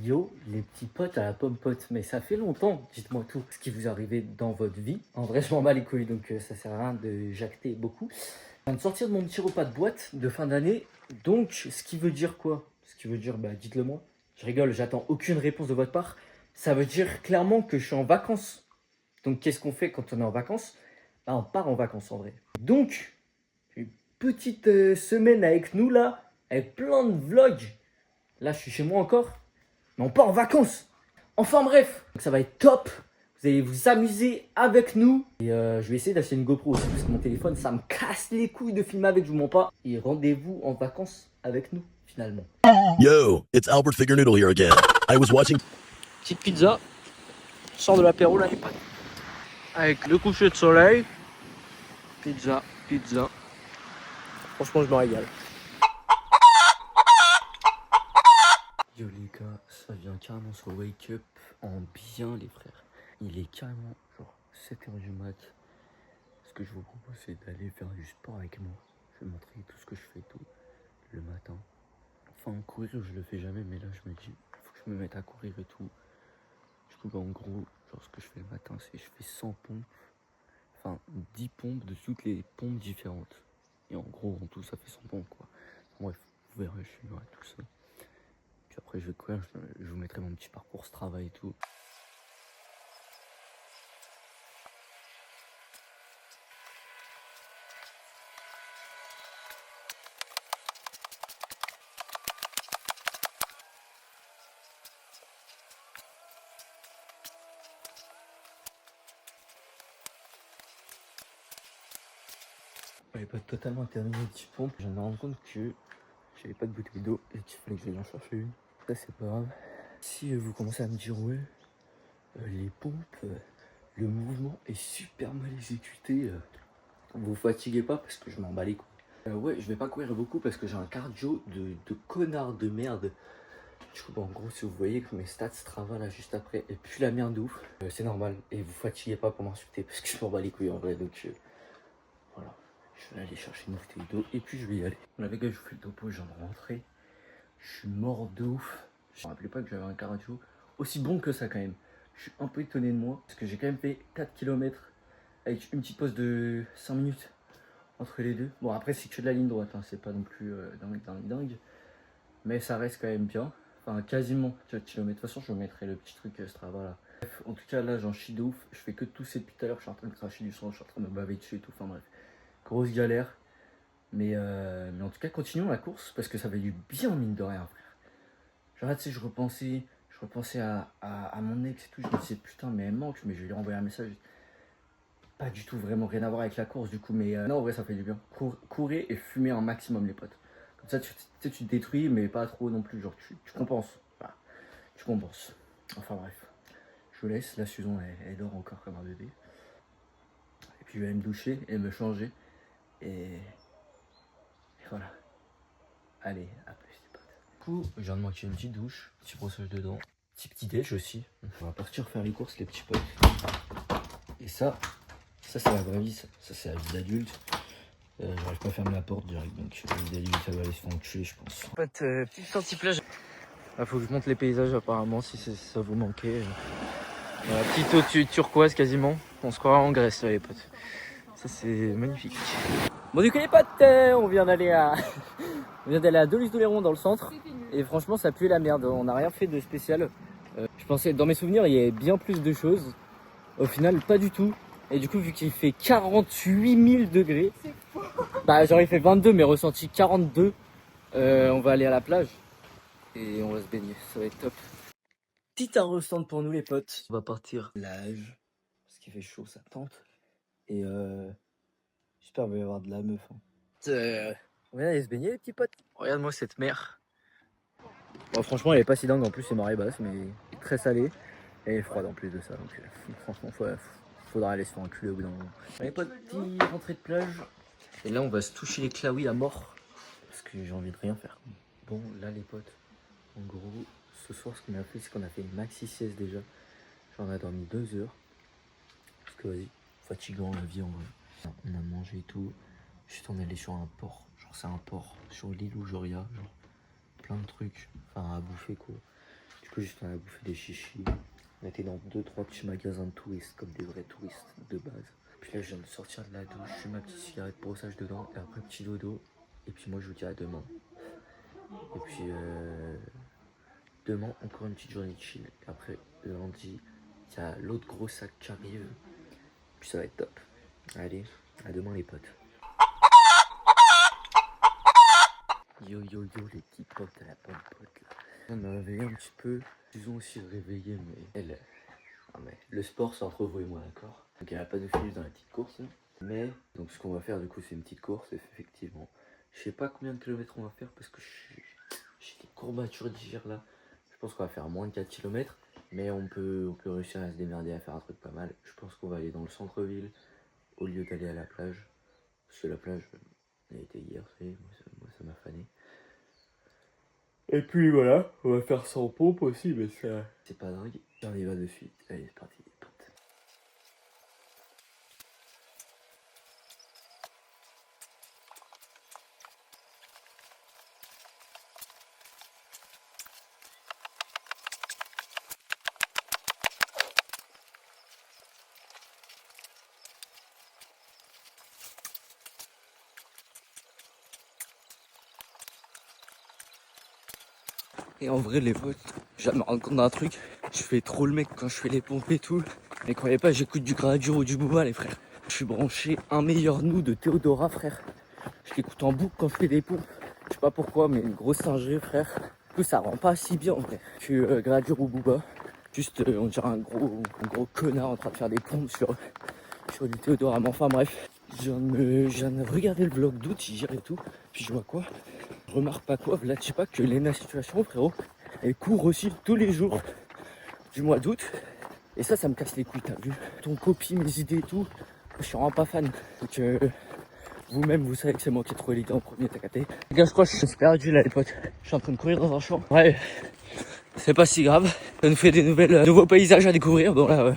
Yo, les petits potes à la pomme pote, mais ça fait longtemps, dites-moi tout, ce qui vous est arrivé dans votre vie. En vrai, je m'en bats les couilles, donc ça sert à rien de jacter beaucoup. Je viens de sortir de mon petit repas de boîte de fin d'année, donc ce qui veut dire quoi? Ce qui veut dire, bah dites-le moi. Je rigole, j'attends aucune réponse de votre part. Ça veut dire clairement que je suis en vacances. Donc qu'est-ce qu'on fait quand on est en vacances? Bah on part en vacances en vrai. Donc, une petite semaine avec nous là, avec plein de vlogs. Là, je suis chez moi encore. Mais on part en vacances. Enfin bref, donc ça va être top. Vous allez vous amuser avec nous. Et je vais essayer d'acheter une GoPro aussi parce que mon téléphone, ça me casse les couilles de filmer avec, je vous mens pas. Et rendez-vous en vacances avec nous, finalement. Yo, it's Albert Figurnoodle here again. I was watching. Petite pizza, sort de l'apéro là les potes. Avec le coucher de soleil. Pizza. Franchement je me régale. Yo les gars, ça vient carrément sur Wake Up en bien les frères. Il est carrément genre 7h du mat. Ce que je vous propose c'est d'aller faire du sport avec moi. Je vais montrer tout ce que je fais tout le matin. Enfin courir je le fais jamais mais là je me dis faut que je me mette à courir et tout. Du coup bah, en gros genre ce que je fais le matin c'est je fais 100 pompes. Enfin 10 pompes de toutes les pompes différentes. Et en gros en tout ça fait 100 pompes quoi. Bref, vous verrez je filmerai tout ça. Puis après je vais courir, je vous mettrai mon petit parcours Strava et tout. J'avais pas totalement terminé les petits pompes, je viens de me rendre compte que j'avais pas de bouteille d'eau et qu'il fallait que j'aille en chercher une. Ça c'est pas grave. Si vous commencez à me dire ouais, les pompes, le mouvement est super mal exécuté, vous fatiguez pas parce que je m'en bats les couilles. Ouais, je vais pas courir beaucoup parce que j'ai un cardio de connard de merde. Du coup, bah, en gros, si vous voyez que mes stats Strava là juste après et puis la merde de ouf, c'est normal. Et vous fatiguez pas pour m'insulter parce que je m'en bats les couilles en vrai. Donc voilà, je vais aller chercher une bouteille d'eau et puis je vais y aller. Là les gars, je vous fais le topo, je viens de rentrer. Je suis mort de ouf. Je me rappelais pas que j'avais un cardio aussi bon que ça quand même. Je suis un peu étonné de moi parce que j'ai quand même fait 4 km avec une petite pause de 5 minutes entre les deux. Bon après c'est que de la ligne droite, hein. C'est pas non plus dingue. Mais ça reste quand même bien. Enfin quasiment 4 km. De toute façon je vous mettrai le petit truc Strava là. Bref, en tout cas là j'en chie de ouf. Je fais que tousser depuis tout à l'heure. Je suis en train de cracher du sang, je suis en train de me baver dessus et tout. Enfin bref. Grosse galère. Mais en tout cas continuons la course parce que ça fait du bien mine de rien frère. Genre tu sais je repensais à mon ex et tout. Je me disais putain mais elle manque, mais je vais lui renvoyer un message. Pas du tout, vraiment rien à voir avec la course du coup, mais non en vrai ça fait du bien. Courir et fumer un maximum les potes. Comme ça tu te détruis mais pas trop non plus, genre tu compenses. Voilà. Tu compenses. Enfin bref. Je vous laisse, la Susan elle dort encore comme un bébé. Et puis je vais aller me doucher et me changer. Et voilà. Allez, à plus les potes. Du coup, je viens de manquer une petite douche, petit brossage de dents, petit déj aussi. On va partir faire les courses les petits potes. Et ça c'est la vraie vie, ça c'est la vie d'adulte. J'arrive pas à fermer la porte direct, donc la vie d'adulte ça va aller se faire enculer je pense. En fait, petite sortie plage. Ah, faut que je monte les paysages apparemment si ça vous manquait. Voilà, petite eau turquoise quasiment. On se croirait en Grèce là les potes. Ça c'est magnifique. Bon du coup les potes, on vient d'aller à Doluche-Doléron dans le centre. Et franchement ça pue la merde, on n'a rien fait de spécial. Je pensais, dans mes souvenirs il y avait bien plus de choses. Au final pas du tout. Et du coup vu qu'il fait 48 000 degrés, bah j'aurais fait 22 mais ressenti 42. On va aller à la plage et on va se baigner, ça va être top. Petit arrostant pour nous les potes. On va partir plage parce qu'il fait chaud, ça tente. Et j'espère qu'il va y avoir de la meuf. Hein. On vient aller se baigner les petits potes. Regarde-moi cette mer. Bon, franchement elle est pas si dingue, en plus c'est marée basse mais très salée. Et elle est froide en plus de ça, donc franchement faudra aller se faire enculer au bout d'un moment. Les potes, petit rentrée de plage. Et là on va se toucher les claouis à mort. Parce que j'ai envie de rien faire. Bon là les potes, en gros, ce soir ce qu'on a fait c'est qu'on a fait une maxi sieste déjà. Genre on a dormi 2 heures. Parce que vas-y, fatigant la vie en vrai. On a mangé et tout. Juste on est allé sur un port. Genre c'est un port sur l'île où Joria. Genre plein de trucs. Enfin à bouffer quoi. Du coup, juste on a bouffé des chichis. On était dans 2-3 petits magasins de touristes, comme des vrais touristes de base. Puis là, je viens de sortir de la douche, je fais ma petite cigarette brossage dedans, et après petit dodo. Et puis moi, je vous dis à demain. Et puis demain, encore une petite journée de chill. Et après, lundi, il y a l'autre gros sac qui arrive. Puis ça va être top. Allez, à demain les potes. Yo yo yo les petits potes à la bonne pote là. On m'a réveillé un petit peu. Ils ont aussi réveillé mais elle. Ah mais le sport c'est entre vous et moi, d'accord. Donc elle va pas nous filer dans la petite course là. Mais donc ce qu'on va faire du coup c'est une petite course effectivement. Je sais pas combien de kilomètres on va faire parce que j'ai des courbatures d'hier là. Je pense qu'on va faire moins de 4 kilomètres. Mais on peut réussir à se démerder à faire un truc pas mal. Je pense qu'on va aller dans le centre-ville au lieu d'aller à la plage. Parce que la plage, elle était hier, moi ça m'a fané. Et puis voilà, on va faire sans pompe aussi, mais ça. C'est pas dingue. On y va de suite. Allez, c'est parti, les potes. Et en vrai, les potes, je viens de me rendre compte d'un truc. Je fais trop le mec quand je fais les pompes et tout. Mais croyez pas, j'écoute du Gradure ou du Booba, les frères. Je suis branché un meilleur nous de Théodora, frère. Je l'écoute en boucle quand je fais des pompes. Je sais pas pourquoi, mais une grosse singerie, frère. Du coup, ça rend pas si bien en vrai que Gradure ou Booba. Juste, on dirait un gros connard en train de faire des pompes sur du Théodora. Mais enfin, bref. Je viens de regarder le vlog d'août hier et tout. Puis je vois quoi? Je remarque pas quoi, là, tu sais pas que Lena Situation, frérot, elle court aussi tous les jours du mois d'août. Et ça me casse les couilles, t'as vu? Ton copie, mes idées et tout, je suis vraiment pas fan. Donc, vous-même, vous savez que c'est moi qui ai trouvé l'idée en premier, t'as capté? Les gars, je crois que je suis perdu là, les potes. Je suis en train de courir dans un champ. Ouais, c'est pas si grave. Ça nous fait des nouveaux paysages à découvrir. Bon, là,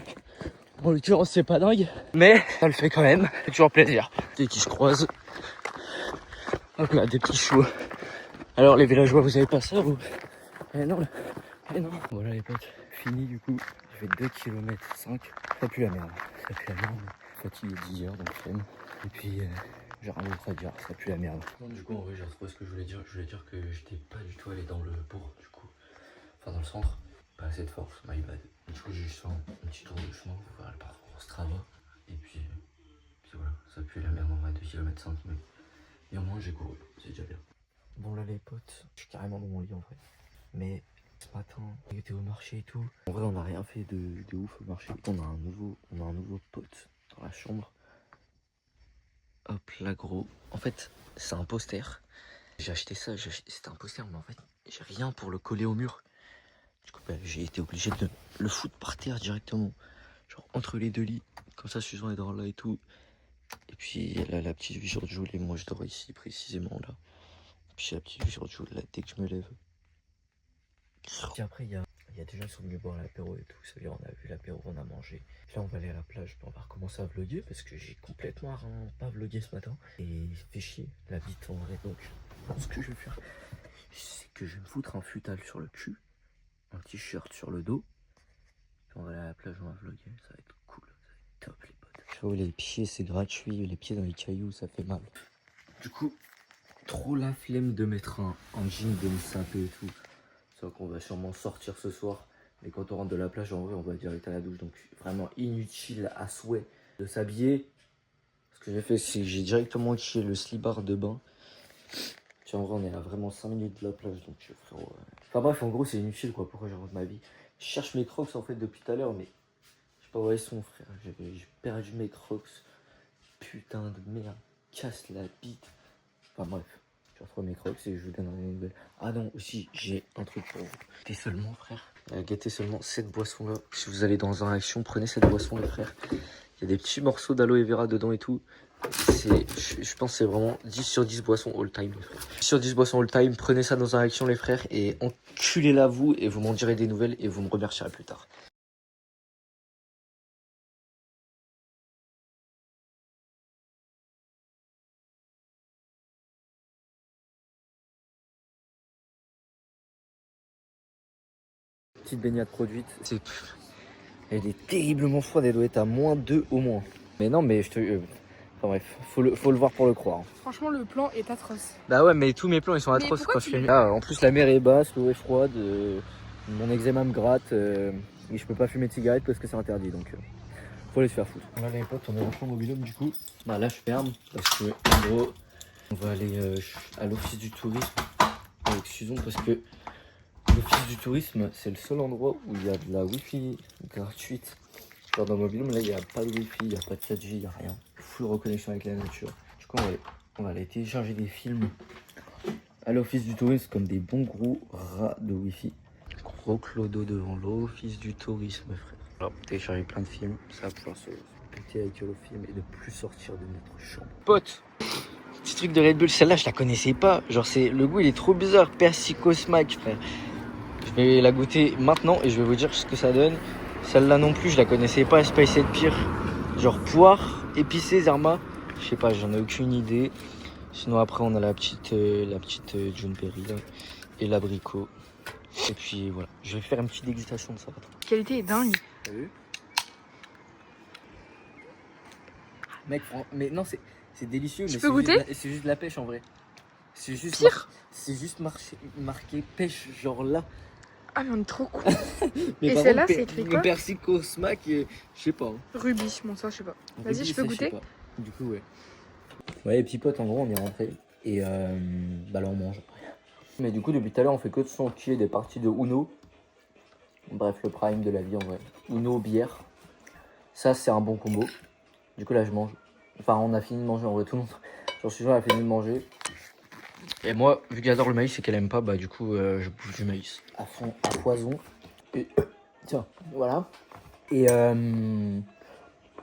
en l'occurrence, c'est pas dingue, mais ça le fait quand même. C'est toujours plaisir. Dès qui je croise, hop là, des petits choux. Alors, les villageois, vous avez pas ça, vous? Eh non, là. Eh non. Voilà, les potes, fini du coup. Je fais 2 km 5. Ça pue la merde. Ça pue la merde. Fatigué d'hier, donc flemme. Et puis, j'ai rien d'autre à dire. Ça pue la merde. Non, du coup, en vrai, j'ai retrouvé ce que je voulais dire. Je voulais dire que j'étais pas du tout allé dans le bourg, du coup. Enfin, dans le centre. Pas assez de force, my bad. Du coup, j'ai juste fait un petit tour de chemin pour faire le parcours Strava. Et puis voilà, ça pue la merde en vrai, 2 km 5. Mais au moins, j'ai couru. C'est déjà bien. Bon, là, les potes, je suis carrément dans mon lit en vrai. Mais ce matin, on était au marché et tout. En vrai, on n'a rien fait de ouf au marché. On a un nouveau pote dans la chambre. Hop là, gros. En fait, c'est un poster. J'ai acheté ça, c'était un poster, mais en fait, j'ai rien pour le coller au mur. Du coup, bah, j'ai été obligé de le foutre par terre directement. Genre entre les deux lits. Comme ça, Susan est dans là et tout. Et puis, là, la petite vue sur Jules. Et moi, je dors ici, précisément là. Et puis, la petite vue sur Jules, là, dès que je me lève. Puis après, il y a des gens qui sont venus boire l'apéro et tout. Ça veut dire, on a vu l'apéro, on a mangé. Là, on va aller à la plage. Puis on va recommencer à vlogger parce que j'ai complètement pas vlogué ce matin. Et il fait chier la bite en vrai. Donc, ce que je vais faire, c'est que je vais me foutre un futal sur le cul, un t-shirt sur le dos. Puis on va aller à la plage, on va vlogger. Ça va être cool. Ça va être top, les potes. Frérot, les pieds, c'est gratuit. Les pieds dans les cailloux, ça fait mal. Du coup, trop la flemme de mettre un jean, de me saper et tout. C'est vrai qu'on va sûrement sortir ce soir. Mais quand on rentre de la plage, en vrai, on va direct à la douche. Donc, vraiment inutile à souhait de s'habiller. Ce que j'ai fait, c'est que j'ai directement utilisé le slibard de bain. Tiens, en vrai, on est à vraiment 5 minutes de la plage. Donc, frérot. Enfin, bref, en gros, c'est inutile, quoi. Pourquoi j'invente ma vie? Je cherche mes crocs, en fait, depuis tout à l'heure. Mais je sais pas où elles sont, frère. J'ai perdu mes crocs. Putain de merde. Casse la bite. Enfin, bref. Je retrouve mes crocs et je vous donnerai des nouvelles. Ah non, aussi, j'ai un truc pour vous. Guettez seulement, frère. Guettez seulement cette boisson-là. Si vous allez dans un action, prenez cette boisson, les frères. Il y a des petits morceaux d'aloe vera dedans et tout. Je pense que c'est vraiment 10 sur 10 boissons all time, les frères. 10 sur 10 boissons all time. Prenez ça dans un action, les frères. Et enculez-la vous. Et vous m'en direz des nouvelles et vous me remercierez plus tard. petite baignade produite. Elle est terriblement froide, elle doit être à -2 au moins. Mais non, mais je te... Enfin bref, faut le voir pour le croire. Franchement, le plan est atroce. Bah ouais, mais tous mes plans ils sont Mais atroces pourquoi quand tu je fais. le- Là, en plus la mer est basse, l'eau est froide, mon eczéma me gratte et je peux pas fumer de cigarette parce que c'est interdit, donc faut aller se faire foutre. Là les potes, on est rentré au mobil-home du coup. Bah là je ferme parce que en gros on va aller à l'office du tourisme avec Suzon parce que l'office du tourisme c'est le seul endroit où il y a de la wifi gratuite. Genre dans le mobil-home là il n'y a pas de wifi, il n'y a pas de 4G, il n'y a rien. Full reconnexion avec la nature. Du coup on va aller télécharger des films à l'office du tourisme comme des bons gros rats de wifi. Gros clodo devant l'office du tourisme, frère. Alors, télécharger plein de films, ça va pouvoir se péter avec le film et ne plus sortir de notre chambre. Pote, petit truc de Red Bull, celle-là je la connaissais pas. Genre le goût il est trop bizarre, Persico Smack, frère. Je vais la goûter maintenant et je vais vous dire ce que ça donne. Celle-là non plus, je la connaissais pas, Spice Pire. Genre poire, épicé, Zerma. Je sais pas, j'en ai aucune idée. Sinon après on a la petite John Perry là, et l'abricot. Et puis voilà, je vais faire une petite dégustation de ça. La qualité est dingue. T'as vu? Mec, mais non, c'est délicieux. Tu mais peux goûter? C'est juste de la pêche en vrai. C'est juste Pire? C'est juste marqué pêche, genre là. Ah, mais on est trop con. Mais Et par celle-là, contre, c'est écrit quoi? Persico Smack, je sais pas. Hein. Rubis, bon, ça, je sais pas. Vas-y, Rubis, je peux ça, goûter? sais pas. Du coup, ouais. Ouais, les petits potes, en gros, on est rentré. Et bah là, on mange après. Mais du coup, depuis tout à l'heure, on fait que de s'enquiller des parties de Uno. Bref, le prime de la vie en vrai. Uno, bière. Ça, c'est un bon combo. Du coup, là, je mange. Enfin, on a fini de manger en vrai, tout le monde. J'en suis sûr, elle a fini de manger. Et moi, vu qu'elle adore le maïs et qu'elle aime pas, bah du coup je bouffe du maïs. À fond, à poison. Et tiens, voilà. Et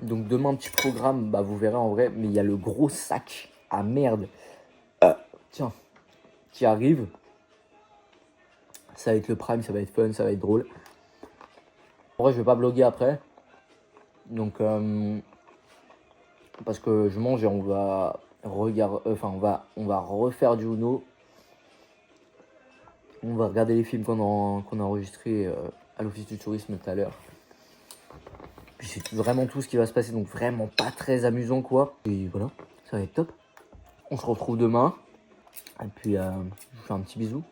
donc, demain, petit programme, bah vous verrez en vrai. Mais il y a le gros sac à merde. Tiens, qui arrive. Ça va être le prime, ça va être fun, ça va être drôle. En vrai, je vais pas bloguer après. Donc, parce que je mange et on va regarder, enfin, on va refaire du Uno. On va regarder les films qu'on a enregistrés à l'office du tourisme tout à l'heure. Puis c'est vraiment tout ce qui va se passer, donc vraiment pas très amusant quoi. Et voilà, ça va être top. On se retrouve demain. Et puis, je vous fais un petit bisou.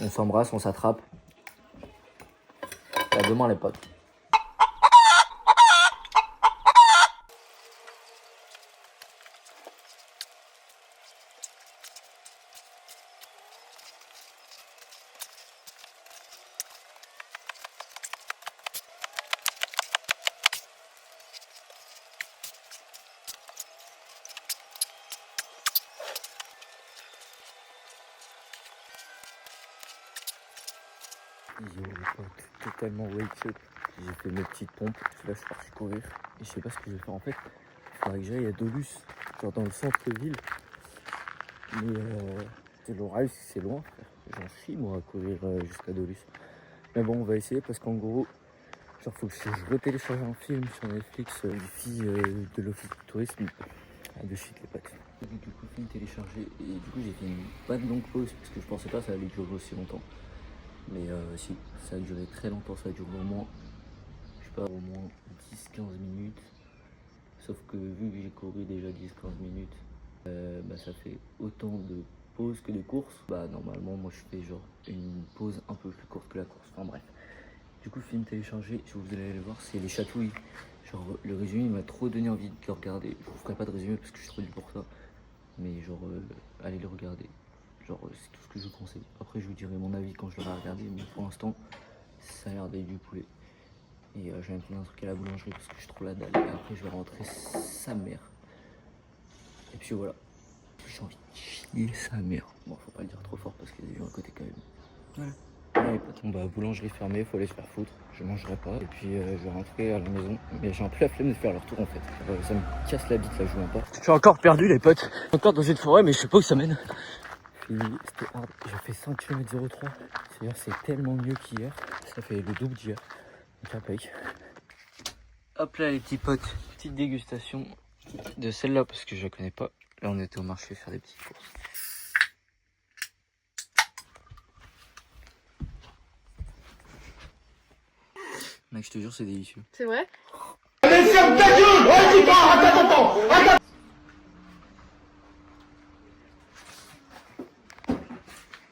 On s'embrasse, on s'attrape. À demain les potes. Yo les potes, totalement wake up. J'ai fait mes petites pompes, là je suis parti courir. Et je sais pas ce que je vais faire en fait. Il faudrait que j'aille à Dolus, genre dans le centre-ville. Mais c'est l'orage, c'est loin frère. J'en chie moi à courir jusqu'à Dolus. Mais bon on va essayer parce qu'en gros, genre faut que je retélécharge un film sur Netflix des filles de l'office du tourisme. Ah, de shit les potes. Du coup film téléchargé et du coup j'ai fait une pas de longue pause parce que je pensais pas que ça allait durer aussi longtemps. Mais si, ça a duré très longtemps, ça a duré au moins, je sais pas, au moins 10-15 minutes. Sauf que vu que j'ai couru déjà 10-15 minutes, bah, ça fait autant de pauses que de courses. Bah normalement moi je fais genre une pause un peu plus courte que la course, enfin bref. Du coup le film téléchargé, si vous allez le voir, c'est Les Chatouilles. Genre le résumé m'a trop donné envie de le regarder. Je vous ferai pas de résumé parce que je suis trop nul pour ça. Mais genre allez le regarder. Genre c'est tout ce que je vous conseille. Après je vous dirai mon avis quand je l'aurai regardé. Mais pour l'instant ça a l'air d'être du poulet. Et je vais me faire un truc à la boulangerie parce que je suis trop la dalle. Et après je vais rentrer sa mère. Et puis voilà. J'ai envie de chier sa mère. Bon faut pas le dire trop fort parce qu'il y a des gens à côté quand même. Voilà. Ouais, bon bah boulangerie fermée, faut aller se faire foutre. Je mangerai pas. Et puis je vais rentrer à la maison. Mais j'ai un peu la flemme de faire le retour en fait. Ça me casse la bite là, je vois pas. Je suis encore perdu les potes. Encore dans une forêt mais je sais pas où ça mène. Fini, c'était hard. J'ai fait 5 km 03. C'est-à-dire c'est tellement mieux qu'hier. Ça fait le double d'hier. Donc impec. Hop là les petits potes, petite dégustation de celle-là parce que je la connais pas. Là on était au marché faire des petites courses. Mec, je te jure, c'est délicieux. C'est vrai?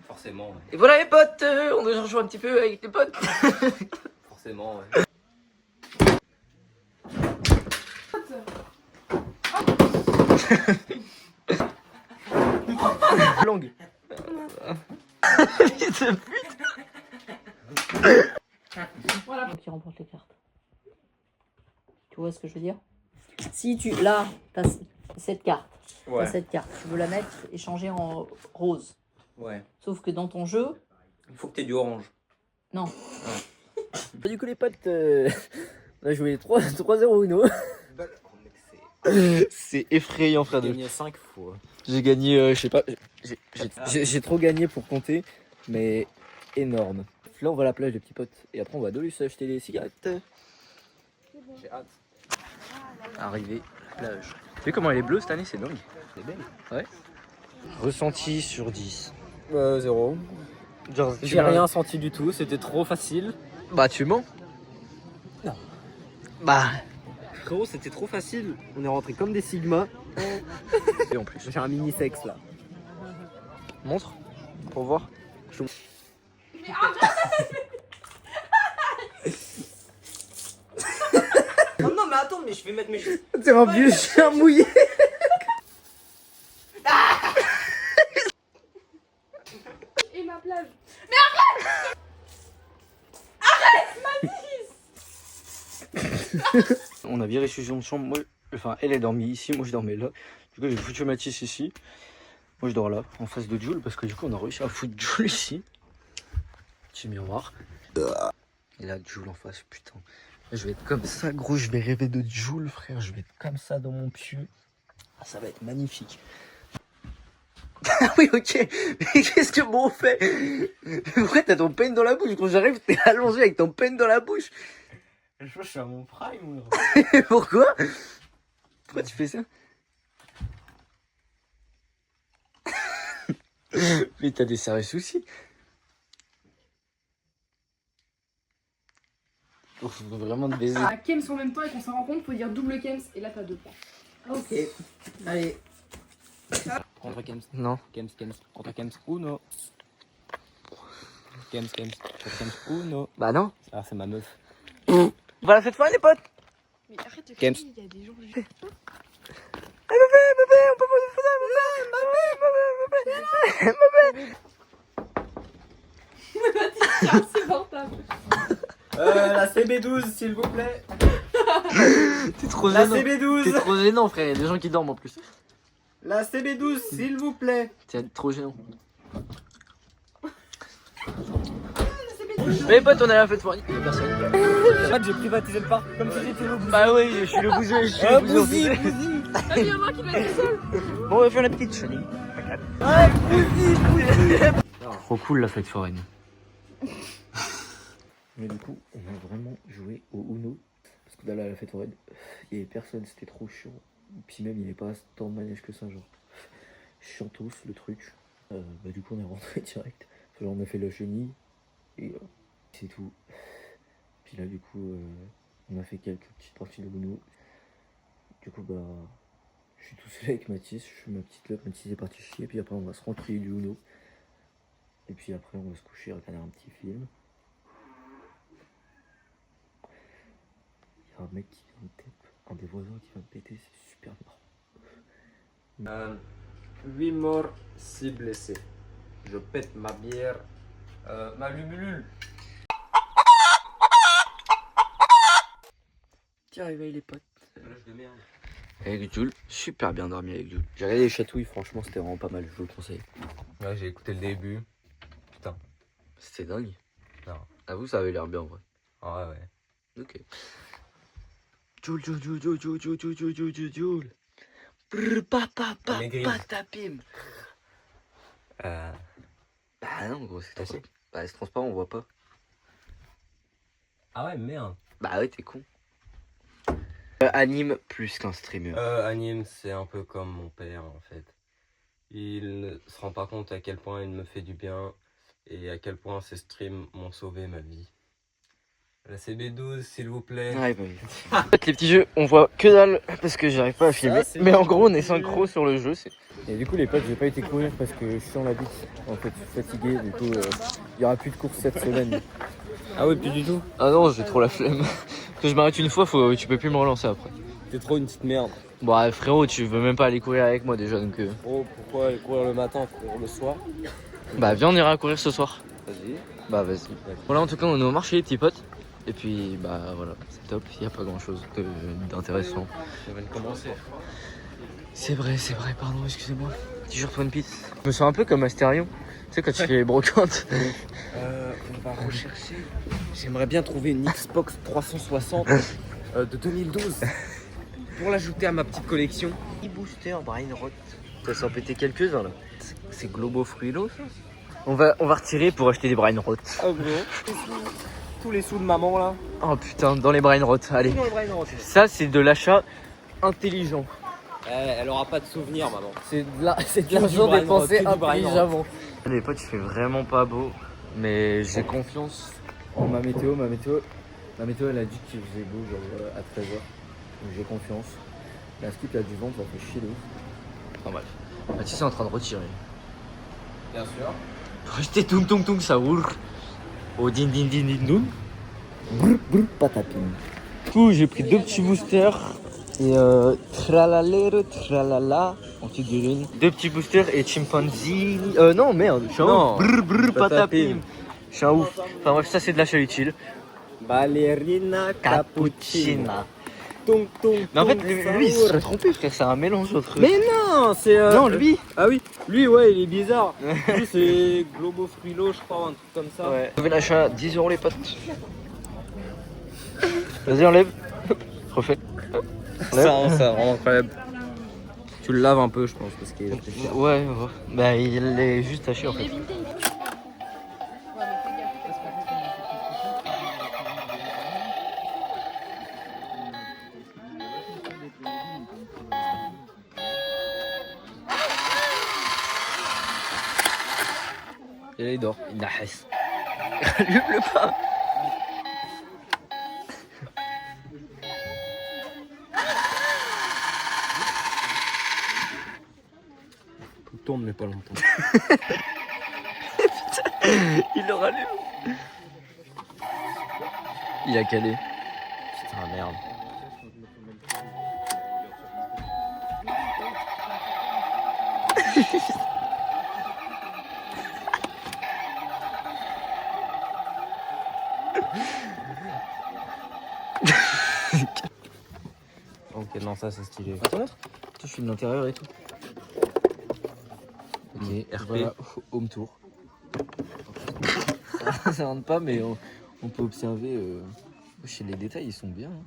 Forcément, ouais. Et voilà les potes, on a joué un petit peu avec les potes. Forcément, ouais. Langue. Qui remporte les cartes. Tu vois ce que je veux dire? Si tu... Là, t'as cette carte. Ouais. T'as cette carte. Tu veux la mettre échangée en rose. Ouais. Sauf que dans ton jeu... Il faut que t'aies du orange. Non. Du coup les potes, on a joué 3-0 Uno. C'est effrayant frère. J'ai gagné 5 fois. J'ai gagné, je sais pas, j'ai trop gagné pour compter, mais énorme. Là on va à la plage les petits potes, et après on va de acheter des cigarettes. J'ai hâte. Arrivé à la plage. Tu sais comment elle est bleue cette année, c'est dingue. C'est belle. Ouais. Ressenti sur 10. 0. Genre, J'ai rien senti du tout, c'était trop facile. Bah tu mens. Non. Bah. Frérot, c'était trop facile. On est rentré comme des sigmas. Et en plus. J'ai un mini sexe là. Montre, pour voir. Non, mais attends, mais je vais mettre mes choses. C'est un vieux chien mouillé. Et ma plage. On a viré Suzy de chambre, moi, enfin elle est dormie ici, moi je dormais là. Du coup j'ai foutu Mathis ici. Moi je dors là, en face de Jules, parce que du coup on a réussi à foutre Jules ici. Petit miroir. Et là Jules en face, putain. Là, je vais être comme ça gros, je vais rêver de Jules frère, je vais être comme ça dans mon pieu. Ah, ça va être magnifique. Ah oui ok, mais qu'est-ce que bon on fait? Pourquoi t'as ton peine dans la bouche? Quand j'arrive t'es allongé avec ton peine dans la bouche. Je crois que je suis à mon prime. Pourquoi? Pourquoi tu fais ça? Mais t'as des sérieux soucis. Oh, faut vraiment te baiser. À Kems en même temps et qu'on s'en rend compte, faut dire double Kems et là t'as 2 points. Ok. Allez. Contre Kems. Non. Kems. Contre Kems. Uno. Kems. Contre Kems. Uno. Bah non. Ah, c'est ma meuf. Voilà cette fois les potes. Mais arrête de Kems. crier, il y a des gens. C'est portable. La CB12, s'il vous plaît. T'es trop La gênant. T'es CB12. trop gênant frère, il y a des gens qui dorment en plus. La CB12, s'il vous plaît. T'es trop gênant. Mais les potes on est à la fête foraine, personne. En fait, j'ai privatisé le parc comme si j'étais le bout. Bah oui, je suis le bouseux, je suis le bouseux. Bouzy. Ah, il y en a un qui va être tout seul. Bon, on va faire la petite chenille. Trop cool la fête foraine. Mais du coup, on a vraiment joué au Uno. Parce que là, à la fête foraine, il n'y avait personne, c'était trop chiant. Puis même, il n'est pas tant de manège que ça, genre. Chiantos le truc. Bah, du coup, on est rentré direct. Enfin, on a fait la chenille. Et c'est tout. Puis là, du coup, on a fait quelques petites parties de Uno. Du coup, bah. Je suis tout seul avec Mathis, je fais ma petite loque, Mathis est parti chier, puis après on va se rentrer du Uno. Et puis après on va se coucher, regarder un petit film. Il y a un mec qui vient me taper, un des voisins qui vient me péter, c'est super marrant. 8 morts, 6 blessés. Je pète ma bière. Ma lumulule. Tiens, réveille les potes. De merde. Avec Jules, super bien dormi avec Jules. J'ai regardé les chatouilles, franchement c'était vraiment pas mal, je vous le conseille. Ouais, j'ai écouté le début. Putain. C'était dingue. Non. À vous, ça avait l'air bien en vrai. Ah ouais. Ok. Jules. Brrr, papa, Maigri. tapim. Bah non, gros, c'est Caché. trop. Bah c'est transparent, on voit pas. Ah ouais, merde. Bah ouais, t'es con. Anime plus qu'un streamer. Anime, c'est un peu comme mon père en fait. Il ne se rend pas compte à quel point il me fait du bien et à quel point ces streams m'ont sauvé ma vie. La CB12, s'il vous plaît. Ouais, bah oui. En fait, les petits jeux, on voit que dalle parce que j'arrive pas à filmer. c'est Mais en gros, on est synchro sur le jeu. Et du coup, les potes, j'ai pas été courir parce que je sens la bite. En fait, je suis fatigué. Du coup, il y aura plus de course cette semaine. Ah ouais, plus du tout. Ah non, j'ai trop la flemme. Que je m'arrête une fois, tu peux plus me relancer après. T'es trop une petite merde. Bon, frérot, tu veux même pas aller courir avec moi déjà donc. Oh, pourquoi aller courir le matin, courir le soir? Bah, viens, on ira courir ce soir. Vas-y. Bah, vas-y. Voilà, en tout cas, on est au marché, les petits potes. Et puis, bah voilà, c'est top. Il y a pas grand chose d'intéressant. Je vais commencer. C'est vrai, pardon, excusez-moi. T-shirt One Piece. Je me sens un peu comme Astérion. Tu sais, quand tu fais les brocantes. On va rechercher. J'aimerais bien trouver une Xbox 360 de 2012 pour l'ajouter à ma petite collection. E-Booster, Brainrot. Ça s'en péter quelques-uns là. C'est Globo Fruilo ça. On va retirer pour acheter des Brainrot. Ah gros. Tous les sous de maman là. Oh putain, dans les Brainrot, allez. Dans le Brainrot. Ça, c'est de l'achat intelligent. Elle aura pas de souvenirs, maman. C'est de Que l'argent du Brainrot, dépensé que du Brainrot. intelligemment. Les potes, il fait vraiment pas beau, mais j'ai confiance. En ma météo, elle a dit qu'il faisait beau genre à 13h. Donc j'ai confiance. La skip, il y a du vent, ça fait chier de ouf. Enfin bref. Mathis est en train de retirer. Bien sûr. Restez tung tung tung, ça roule. Au din din din din dun. Brr brr patatine. Du coup, j'ai pris 2 petits boosters et tralalero tralala en figurine. 2 petits boosters et chimpanzee. Non, merde, je suis un Non, ouf. Brr brr patapim. patapim. Je suis un ouf. Enfin bref, ça c'est de l'achat utile. Ballerina Cappuccina. Tung tung. Mais en fait, tung, lui, il saour. s'est trompé, frère, c'est un mélange entre. Mais non, c'est. Non, lui. Ah oui, lui, ouais, il est bizarre. Lui, c'est Globo Fruilo, je crois, un truc comme ça. Ouais. Nouvel achat, 10 € les potes. Vas-y, enlève. Refais. Enlève. C'est vraiment incroyable. Tu le laves un peu, je pense, parce qu'il est cher. Ouais, ouais. Bah, il est juste taché en fait. Et là, il dort. Il nahesse. Allume-le pas. Il tourne, mais pas longtemps. Il le rallume. Il a calé. Putain, merde. Ok, non, ça c'est stylé. Attends, je filme l'intérieur et tout. Ok, RP. Voilà, home tour. Ça rentre pas, mais on peut observer. Chez les détails, ils sont bien. Hein.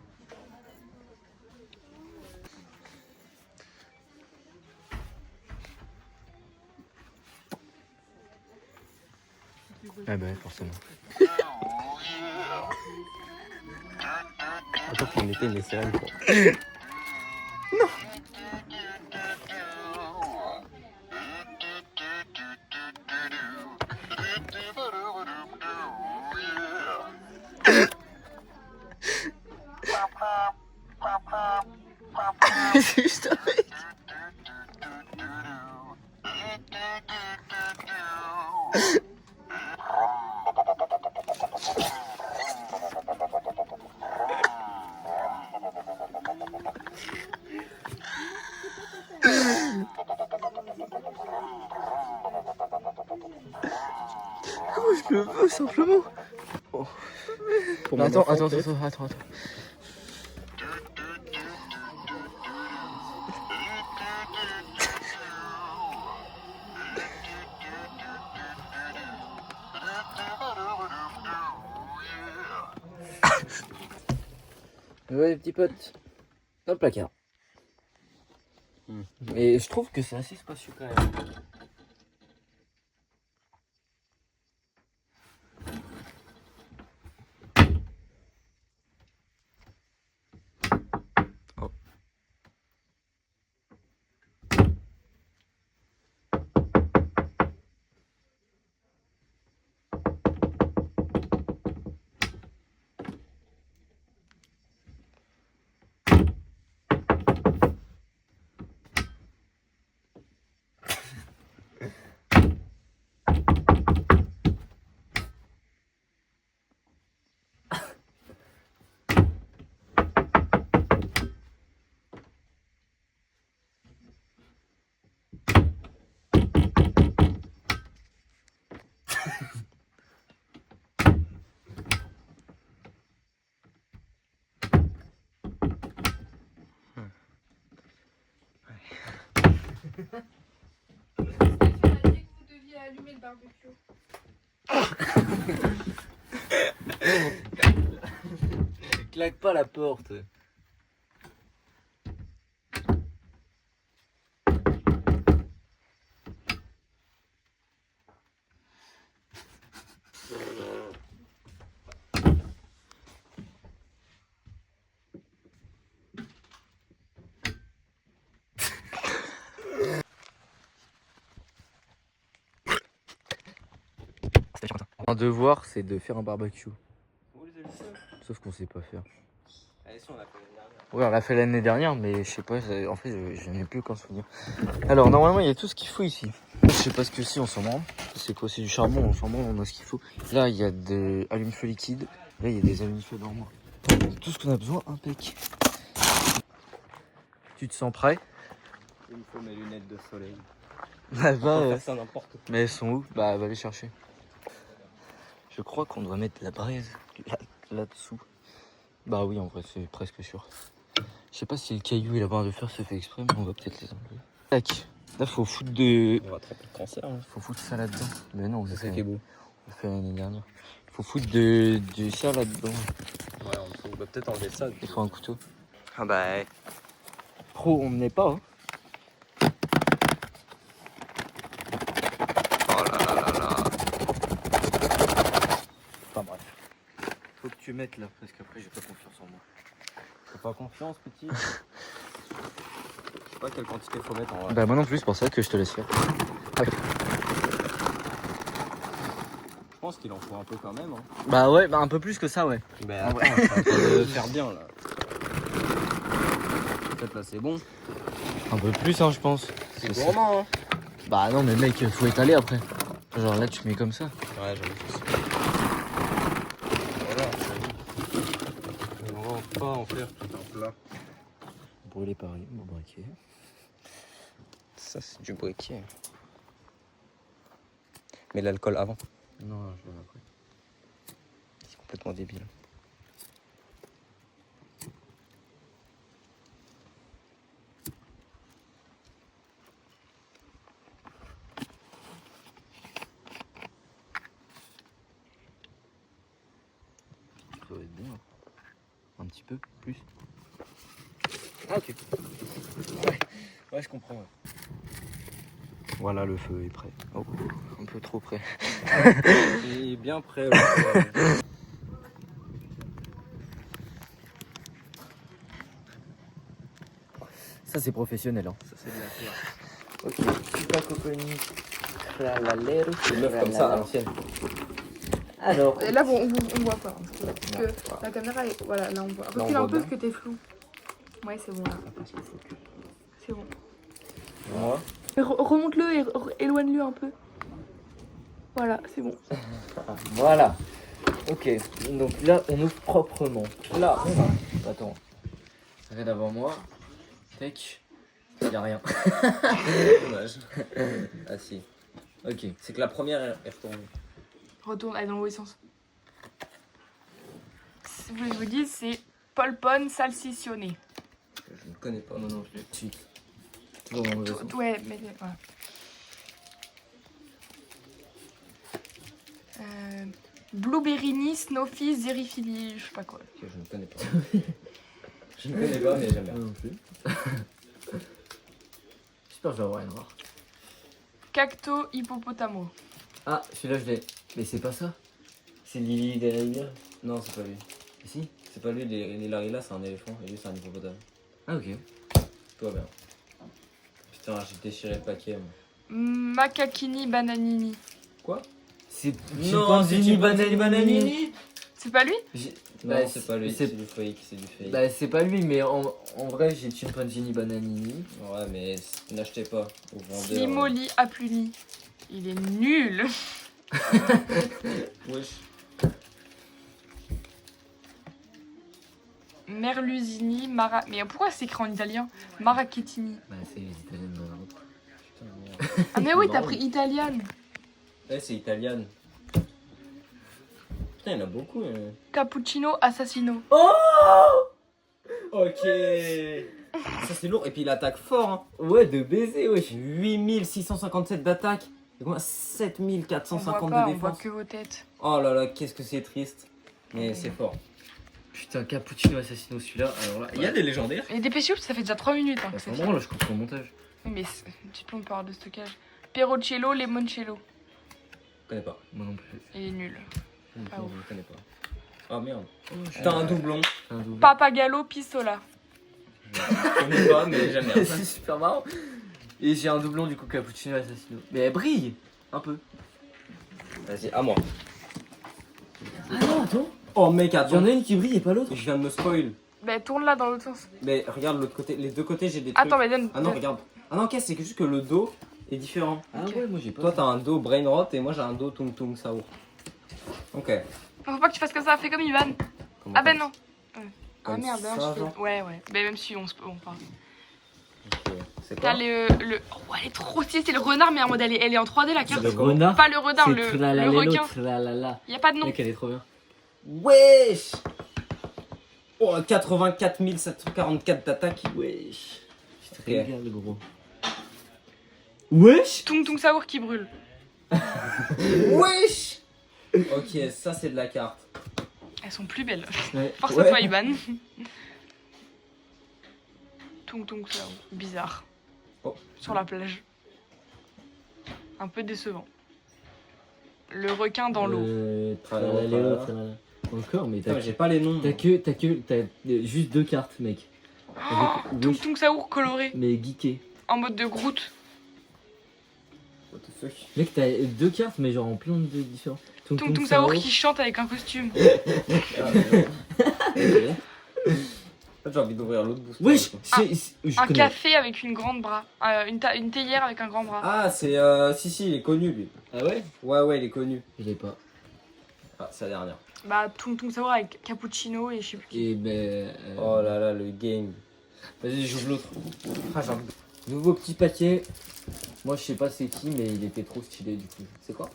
Ah bah ouais, forcément. Attends qu'on était les sirènes, quoi. C'est juste un mec. Je le veux simplement. Oh. Non, attends. Ouais, les petits potes, dans le placard. Mais je trouve que c'est assez spacieux quand même. Claque pas la porte. Un devoir, c'est de faire un barbecue. Sauf qu'on sait pas faire. Ouais, on l'a fait l'année dernière, mais je sais pas, en fait, je n'ai plus qu'un souvenir. Alors, normalement, il y a tout ce qu'il faut ici. Je sais pas ce que c'est, on s'en branle. C'est quoi? C'est du charbon, on s'en branle, on a ce qu'il faut. Là, il y a des allume-feu liquides. Là, il y a des allume-feu normaux. Tout ce qu'on a besoin, impec. Tu te sens prêt? Il me faut mes lunettes de soleil. Bah, Ça n'importe où. mais elles sont où? Bah, va les chercher. Je crois qu'on doit mettre la braise là-dessous. Bah oui, en vrai, c'est presque sûr. Je sais pas si le caillou et la barre de fer se fait exprès, mais on va peut-être les enlever. Tac. Là, faut foutre de... On va attraper le cancer. Hein. Faut foutre ça là-dedans. Mais non, C'est ça qui est beau. on l'a fait l'année dernière. Faut foutre de ça là-dedans. Ouais, on va peut-être enlever ça. Il faut un couteau. Ah bah. Pro, on n'est pas, hein. Oh là là là là. Enfin bref. Faut que tu mettes là, parce qu'après j'ai pas confiance en moi. T'as pas confiance, petit? Je sais pas quelle quantité faut mettre en vrai. Bah moi non plus, c'est pour ça que je te laisse faire. Je pense qu'il en faut un peu quand même. Hein. Bah ouais, bah un peu plus que ça, ouais. Bah Ah attends, ouais. ça va faire bien là. Peut-être là c'est bon. Un peu plus, hein, je pense. C'est gourmand, hein. Bah non, mais mec, faut étaler après. Genre là, tu mets comme ça. Ouais, j'avoue. Voilà, on va pas en faire tout un plat. Brûler Paris, bon briquet. Ça, c'est du briquet. Mais l'alcool avant. Non, je vais après. C'est complètement débile. Ça va être bien. Un petit peu plus. Ah ok. Ouais, je comprends. Ouais. Voilà, le feu est prêt. Oh, un peu trop près. Il est bien prêt. Ouais. Ça c'est professionnel, hein. Ça, c'est de la terre. Ok, super coconi. Tralalero. Une meuf comme ça à l'ancienne. Alors, Et là, bon, on voit pas. Hein, parce que la caméra est. Voilà, là on voit. Là, on Recule un voit peu bien. parce que t'es flou. Ouais, c'est bon là. C'est bon. Moi. Mais remonte-le et éloigne-le un peu. Voilà, c'est bon. Voilà. Ok, donc là on ouvre proprement. Là, attends. Regarde devant moi. Tac. Y a rien. Dommage. Ah si. Ok. C'est que la première est retournée. Retourne, elle est dans le mauvais sens. Je vous dis, c'est polpone salsicionné. Je ne connais pas. Non, non, je l'ai. Suite. Toujours dans le mauvais sens. Ouais, mais voilà. Blueberrini, Snowfis, Zerifili, je sais pas quoi. Ok, je ne connais pas. Je ne connais pas, mais j'aime bien. Moi non plus. J'espère que je vais avoir une rare. Cacto hippopotamo. Ah, celui-là je l'ai. Mais c'est pas ça. C'est Lily des rivières. Non, c'est pas lui. Si. C'est pas lui, les Larilla, c'est un éléphant et lui, c'est un hippopotame. Ah ok. Toi, bien. Putain, j'ai déchiré le paquet. Moi. Macachini bananini. Quoi? C'est Chimpanzini Bananini. C'est pas lui? Non, Bah, c'est pas lui, c'est- c'est du fake, c'est du fake. Bah c'est pas lui, mais en vrai j'ai Chimpanzini Bananini. Ouais, mais n'achetez pas au vendeur. Slimoli Apluni. Il est nul. Wesh. Merlusini, Mara. Mais pourquoi c'est écrit en italien? Maracchettini. Bah c'est les Italiens de Monaro. Putain, merde. Ah, mais oui, t'as Marrant. pris italienne. Eh, c'est italienne. Putain, il y en a beaucoup. Cappuccino Assassino. Ok. Ça, c'est lourd. Et puis, il attaque fort. Hein. Ouais, de baiser, wesh. 8657 d'attaque. C'est quoi On 7450 voit pas, de on voit défense. que vos têtes. Oh là là, qu'est-ce que c'est triste. Mais c'est fort. Putain, Cappuccino Assassino celui-là. Alors là, il y a des légendaires. Et dépêchez-vous, ça fait déjà 3 minutes. Hein, que c'est Attends, là, je comprends le montage. Oui, mais tu peux me parler de stockage. Perocello, Limoncello. Je connais pas. Moi non plus. Il est nul. Ah, ouf. Je connais pas. Oh merde. Oh, T'as un doublon. Un double. Papagallo, Pistola. Je connais pas, mais j'aime bien. C'est super marrant. Et j'ai un doublon du coup Cappuccino Assassino. Mais elle brille un peu. Vas-y, à moi. Ah non, attends. Oh mec, Il y attends. en a une qui brille et pas l'autre. Je viens de me spoil. Bah, tourne là dans l'autre sens. Mais regarde l'autre côté. Les deux côtés, j'ai des trucs. Attends, mais donne. Ah non, regarde. Ah non, ok, c'est juste que le dos est différent. Ah Ok. ouais, moi j'ai pas. Toi, t'as un dos brain rot et moi, j'ai un dos tung tung sao. Ok. Faut pas que tu fasses comme ça, fais comme Ivan. Comment Ah ben non. Ah Comme merde, ça, là, je genre fais. Ouais, ouais. Mais même si on parle. Ok. C'est T'as quoi le. Oh, elle est trop stylée, c'est le renard, mais en mode elle est en 3D la carte. Le renard. Pas le renard, le requin. Tralala. Y a pas de nom. Mec, elle est trop bien. Wesh. Oh, 84 744 d'attaque. Wesh. Je te Ok. regarde, gros. Wesh. Tung Tung Saour qui brûle. Wesh. Ok, ça, c'est de la carte. Elles sont plus belles. Ouais. Force Ouais. à toi, Ivan. Tung Tung Saour. Bizarre. Oh. Sur la plage. Un peu décevant. Le requin dans l'eau. Tralala, tralala. Encore, mais Putain, t'as mais j'ai pas les noms. t'as juste 2 cartes, mec. Avec Tung Wesh, Tung Saour coloré. mais geeké. En mode de Groot. What the fuck. Mec, t'as 2 cartes, mais genre en plein de différents. Tung Tung Saour qui chante avec un costume. Ah, ouais. Ok. J'ai envie d'ouvrir l'autre booster. Wesh, Ah, je Un connais. café avec une grande bras. Une théière avec un grand bras. Ah, c'est. Si, il est connu lui. Ah ouais? Ouais, il est connu. Je l'ai pas. Ah, c'est la dernière. Bah, Tung Tung Saour avec cappuccino et je sais plus qui. Et ben. Oh là là, le game. Vas-y, j'ouvre l'autre. Ah, j'ai envie Nouveau petit paquet. Moi, je sais pas c'est qui, mais il était trop stylé du coup. C'est quoi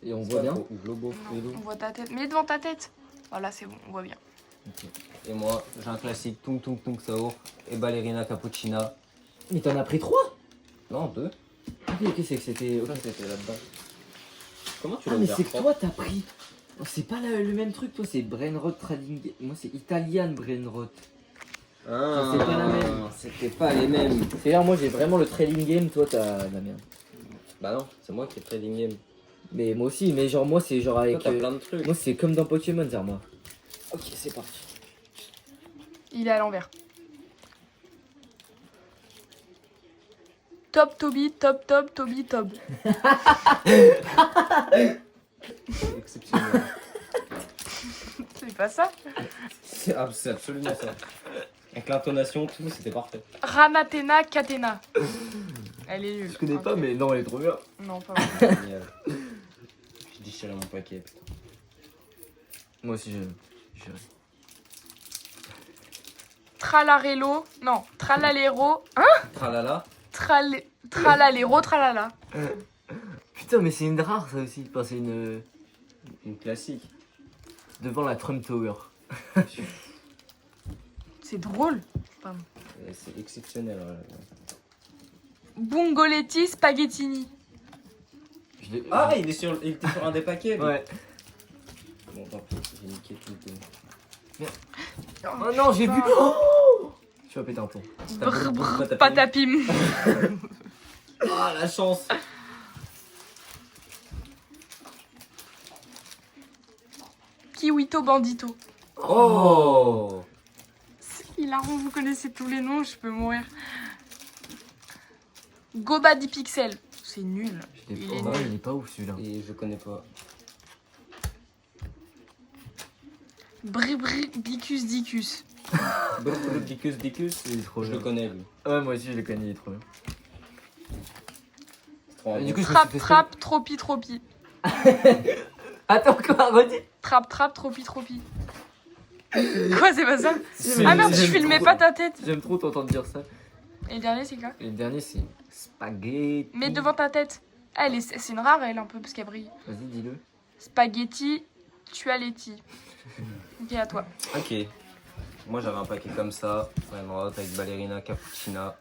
Et on voit bien. Globo Non, Fredo. on voit ta tête. Mets devant ta tête. Voilà, c'est bon, on voit bien. Et moi, j'ai un classique Tung Tung Tung Sao et Ballerina Cappuccina. Mais t'en as pris 3? Non, 2. Ah oui, ok, c'est que c'était. Ça, c'était là-dedans. Comment tu Ah, l'as mais ouvert, c'est que toi toi t'as pris. Oh, c'est pas le même truc, toi, c'est Brainrot Trading. Moi, c'est Italian Brainrot. Ah, c'est pas la même. C'était pas les mêmes. C'est-à-dire, moi, j'ai vraiment le Trading Game, toi, t'as la merde. Bah non, c'est moi qui ai trading game. Mais moi aussi, mais genre, moi, c'est genre Toi, avec. t'as plein de trucs. Moi, c'est comme dans Pokémon, genre, moi. Ok, c'est parti. Il est à l'envers. Top Toby, top top Toby, top. C'est exceptionnel. C'est pas ça. C'est absolument ça. Avec l'intonation, tout, c'était parfait. Ramatena Catena. Elle est nulle. Je connais pas, mais non, elle est trop bien. Non, pas vraiment. Génial. J'ai déchiré mon paquet, putain. Moi aussi, je. Tralarello. Non, Tralalero. Tralala. Tralalero, tralala. Putain, mais c'est une rare, ça aussi. Enfin, c'est une. Une classique. Devant la Trump Tower. C'est drôle. C'est exceptionnel. Ouais. Bungoletti Spaghettini. Je l'ai- Ah, il était sur un des paquets. lui. Ouais. Bon, tant pis, j'ai niqué tout le temps. Oh non, j'ai vu. Oh tu vas péter un pont. Brr, brr, Patapim. patapim. Ah, la chance. Kiwito Bandito. Oh. C'est hilarant, vous connaissez tous les noms, je peux mourir. Gobadi Pixel. C'est nul. Je l'ai Il pas. est Oh, nul. il est pas ouf celui-là. Et je connais pas. Bribri Bicus Dicus. Dicus. Il est trop Je bien. le connais lui. Ouais, moi aussi, je le connais, il est trop bien. C'est trop Du bien. coup, je me Trap suis fait Trap Tropi Tropi. Attends, quoi, redis. Trap Trap Tropi Tropi. Quoi, c'est pas ça? C'est- Ah merde, je j'aime filmais trop. pas ta tête. J'aime trop t'entendre dire ça. Et le dernier, c'est quoi? Et le dernier, c'est spaghetti. Mets devant ta tête. Ah, c'est une rare, elle, un peu, parce qu'elle brille. Vas-y, dis-le. Spaghetti Tualetti. Ok, à toi. Ok. Moi j'avais un paquet comme ça. Vraiment avec Ballerina Cappuccina.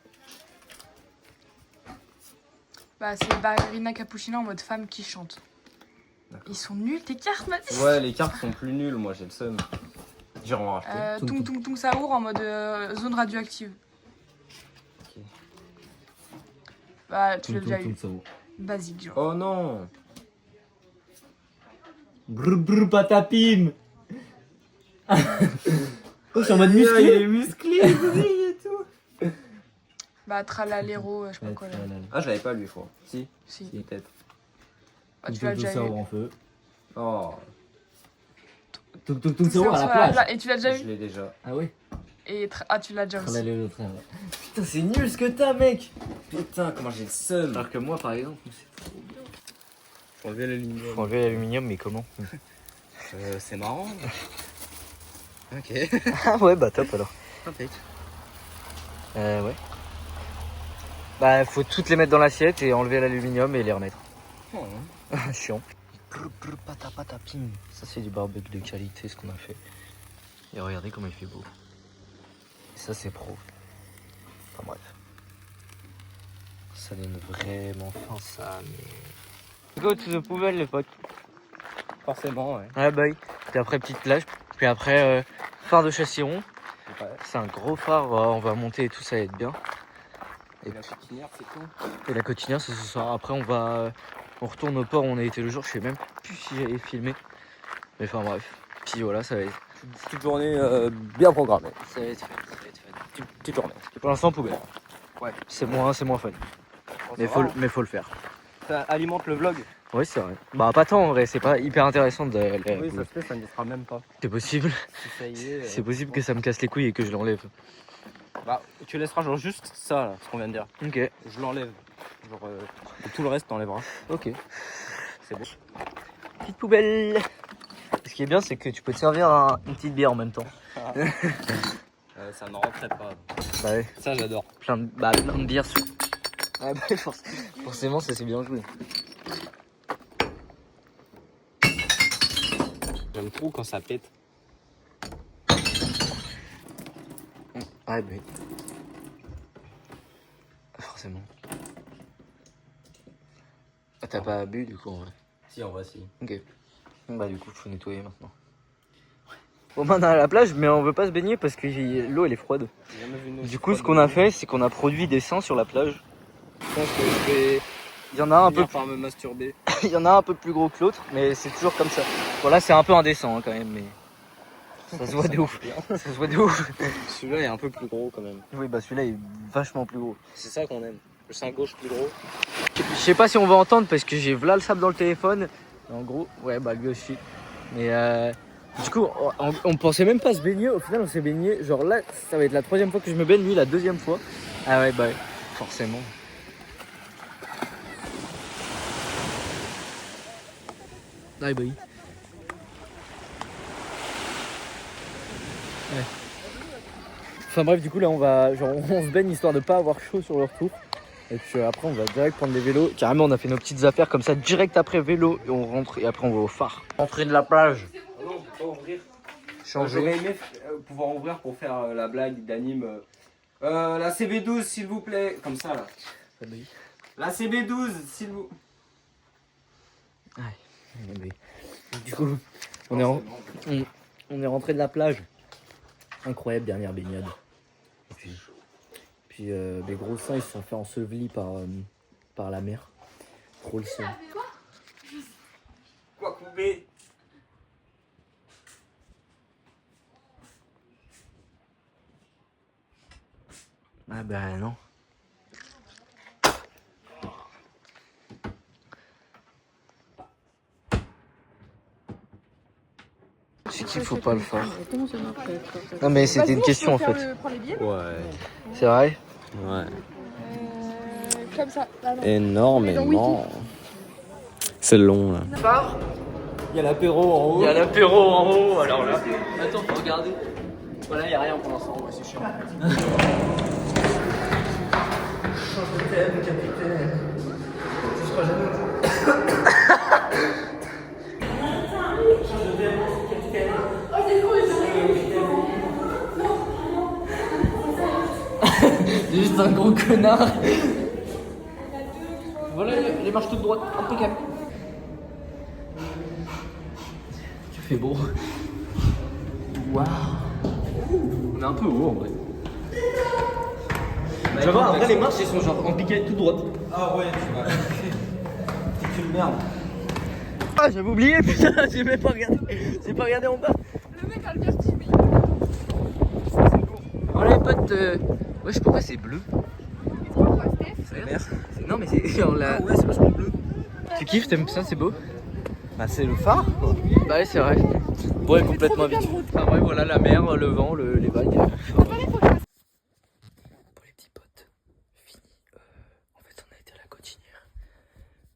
Bah, c'est ballerina cappuccino en mode femme qui chante. Ils sont nuls tes cartes, Mathis. Ouais, les cartes sont plus nulles, moi j'ai le seum. J'irai en racheter. Tung Tung Tung Saour en mode zone radioactive. Ok. Bah, tu l'as déjà eu. ça vaut. Basique, genre. Oh non. Brr brr patapim. Oh, je suis en mode musclé. Il est musclé, il brille et tout. Bah, Tralalero, je sais pas quoi là. Ah, je l'avais pas lui, je crois. Si, Si. si, peut-être. Bah, tu l'as déjà eu. en feu. Oh, Tuk tuk tuk Tung ça Saour à la sur plage. Et tu l'as déjà je eu. l'ai déjà. Ah oui. Et ah, tu l'as déjà aussi. Allez le train. Putain, c'est nul ce que t'as, mec. Putain, comment j'ai le seum. Alors que moi, par exemple, Faut enlever l'aluminium. faut enlever l'aluminium, mais comment? C'est marrant. Ok. Ah ouais, bah top alors. Impec. Ouais. Bah, faut toutes les mettre dans l'assiette et enlever l'aluminium et les remettre. Oh, Chiant. Patapim. Ça, c'est du barbecue de qualité, ce qu'on a fait. Et regardez comme il fait beau. Et ça, c'est pro. Enfin bref. Ça donne vraiment faim, ça, mais... Go to the poubelle, les potes. forcément, ouais. Ouais, bah oui. Puis après, petite plage. Puis après, phare de Châssis-Rond. Ouais. C'est un gros phare. On va monter et tout, ça va être bien. Et la cotinière, c'est tout. Et la cotinière, c'est ce soir. Après, on retourne au port où on a été le jour. Je sais même plus si j'avais filmé. Mais enfin, bref. Puis voilà, ça va être... Petite journée bien programmée. Ça va être fun. Petite journée. Pour l'instant, poubelle. Ouais. C'est moins fun. Mais faut le faire. Ça alimente le vlog. Oui, c'est vrai. Bah, pas tant en vrai. C'est pas hyper intéressant de... Oui, ça se fait, ça ne sera même pas. C'est possible. Si ça y est. C'est possible que ça me casse les couilles et que je l'enlève. Bah, tu laisseras genre juste ça, là, ce qu'on vient de dire. Ok. Je l'enlève. Genre, et tout le reste, t'enlèveras. Ok. C'est bon. Petite poubelle. Ce qui est bien, c'est que tu peux te servir une petite bière en même temps. Ça ne rentrait pas. Bah ouais. Ça, j'adore. Plein de bière sur. Ah bah forcément, ça c'est bien joué. J'aime trop quand ça pète. Ouais, bah oui. Forcément. Ah, t'as pas bu du coup en vrai. Si, en vrai, si. Ok. Bah du coup, faut nettoyer maintenant. Bon, bah, on est à la plage, mais on veut pas se baigner parce que l'eau elle est froide. J'ai jamais vu une eau Du coup, ce froide qu'on de a ma fait, vie. c'est qu'on a produit des seins sur la plage. Je pense que je vais... Il y en a un peu, Finir par me masturber. il y en a un peu plus gros que l'autre, mais c'est toujours comme ça. Bon là, c'est un peu indécent hein, quand même, mais ça se voit de ouf. Ça se voit de ouf. Celui-là est un peu plus gros quand même. Oui, bah celui-là est vachement plus gros. C'est ça qu'on aime. Le sein gauche plus gros. Je sais pas si on va entendre parce que j'ai v'là le sable dans le téléphone. En gros, ouais, bah lui aussi. Mais du coup, on pensait même pas se baigner. Au final, on s'est baigné. Genre là, ça va être la 3e fois que je me baigne, lui la 2e fois. Ah ouais, bah ouais, forcément. Ah bah oui. Ouais. Enfin bref, du coup là on se baigne histoire de pas avoir chaud sur le retour. Et puis après on va direct prendre les vélos. Carrément on a fait nos petites affaires comme ça direct après vélo et on rentre et après on va au phare. Entrée de la plage. Non, on peut pas ouvrir. Changer. J'aurais aimé pouvoir ouvrir pour faire la blague d'anime. La CB12 s'il vous plaît. Comme ça là. Ah bah oui. La CB12 s'il vous Du coup on est rentré de la plage. Incroyable dernière baignade. Et puis les gros seins ils se sont fait ensevelis par la mer. Trop le seum. Quoi couper. Ah bah non. C'est qu'il faut pas le faire. Non mais c'était une question en fait. Prends les billets. Ouais. C'est vrai? Ouais. Comme ça. Ah non. Énormément. C'est long là. Il y a l'apéro en haut. Il y a l'apéro en haut, alors là. Attends, faut regarder. Voilà, il n'y a rien pour l'instant, c'est chiant. Change de thème, capitaine. Tu seras jamais. C'est juste un gros connard. Voilà, Allez, marche toute droite, impeccable. Tu fais beau. Waouh. On est un peu haut en vrai. Tu vas voir, après les marches, elles sont genre en piquette toute droite. Ah ouais, tu vas. C'est une merde. Ah, j'avais oublié, putain, j'ai même pas regardé. J'ai pas regardé en bas. Le mec a le vertige, mais Oh les potes, wesh, pourquoi c'est bleu? C'est vert. Non, mais c'est. On l'a. Ah ouais, c'est vachement bleu. Tu kiffes, t'aimes ça, c'est beau? Bah, c'est le phare, quoi. Bah, ouais, c'est vrai. Ouais, complètement habitué. Enfin, ouais, voilà, la mer, le vent, les vagues. Pour les petits potes, fini. En fait, on a été à la cotinière,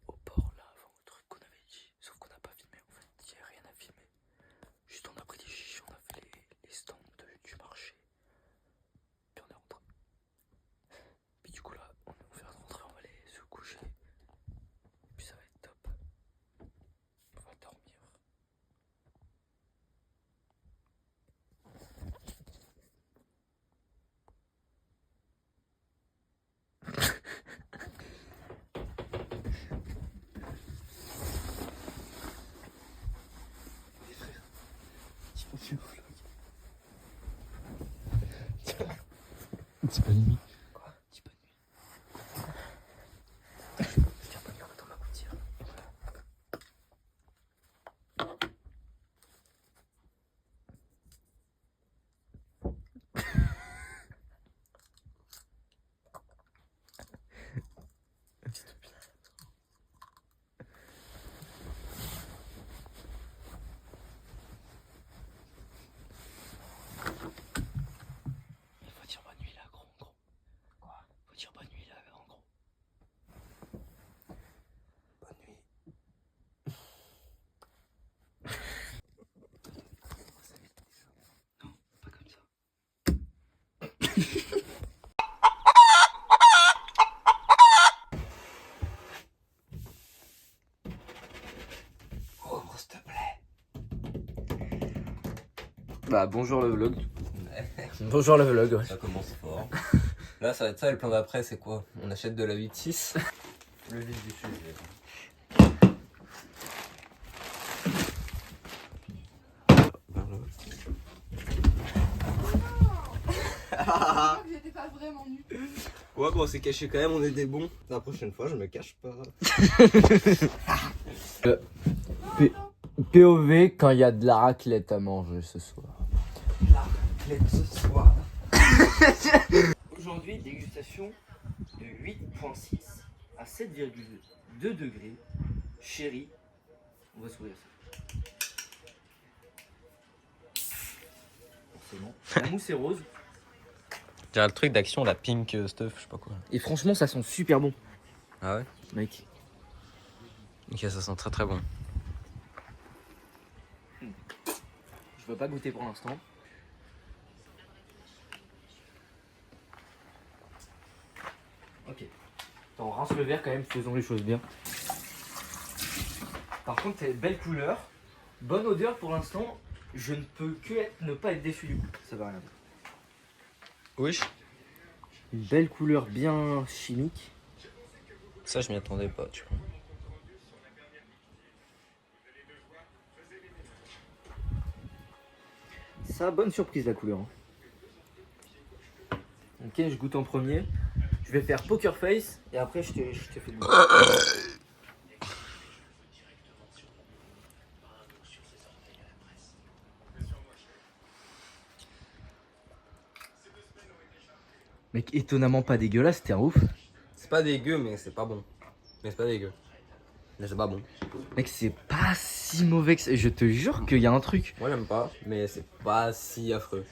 au port là, avant le truc qu'on avait dit. Sauf qu'on n'a pas filmé en fait, il n'y a rien à filmer. Juste, on a pris des chiches, on a fait les stands du marché. Puis on est rentré. Puis du coup, là, on vient de rentrer, on va aller se coucher. Puis ça va être top. On va dormir. C'est pas limite. Quoi? Dis bonne nuit. Tiens, bonne nuit, on attend ma gouttière. Il faut dire bonne nuit là, gros, en gros. Quoi? Faut dire bonne nuit là, en gros. Bonne nuit. Non, pas comme ça. Ouvre, s'il te plaît. Bah, bonjour le vlog. Bonjour le vlog, ouais. Ça commence fort. Là, ça va être ça, le plan d'après, c'est quoi? On achète de la 8.6. Le vif du sujet. j'étais pas vraiment nue. Ouais, bon, on s'est caché quand même, on est des bons. La prochaine fois, je me cache pas. POV quand il y a de la raclette à manger ce soir. Ce soir. Aujourd'hui, dégustation de 8.6 à 7,2 degrés. Chéri, on va s'ouvrir ça. Forcément. La mousse est rose. J'ai le truc d'action, la pink stuff, je sais pas quoi. Et franchement, ça sent super bon, Ah ouais? mec. Ok, ça sent très très bon. Je veux pas goûter pour l'instant. Ok. Attends, on rince le verre quand même, faisons les choses bien. Par contre, c'est belle couleur, bonne odeur pour l'instant. Je ne peux ne pas être déçu du goût. Ça va rien dire. Oui. Une belle couleur bien chimique. Ça, je m'y attendais pas, tu vois. Ça, bonne surprise la couleur. Ok, je goûte en premier. Je vais faire poker face et après je te fais le goût. Mec, étonnamment pas dégueulasse, c'était un ouf. C'est pas dégueu, mais c'est pas bon. Mais c'est pas dégueu. Mais c'est pas bon. Mec, c'est pas si mauvais que ça. Je te jure qu'il y a un truc. Moi, j'aime pas, mais c'est pas si affreux.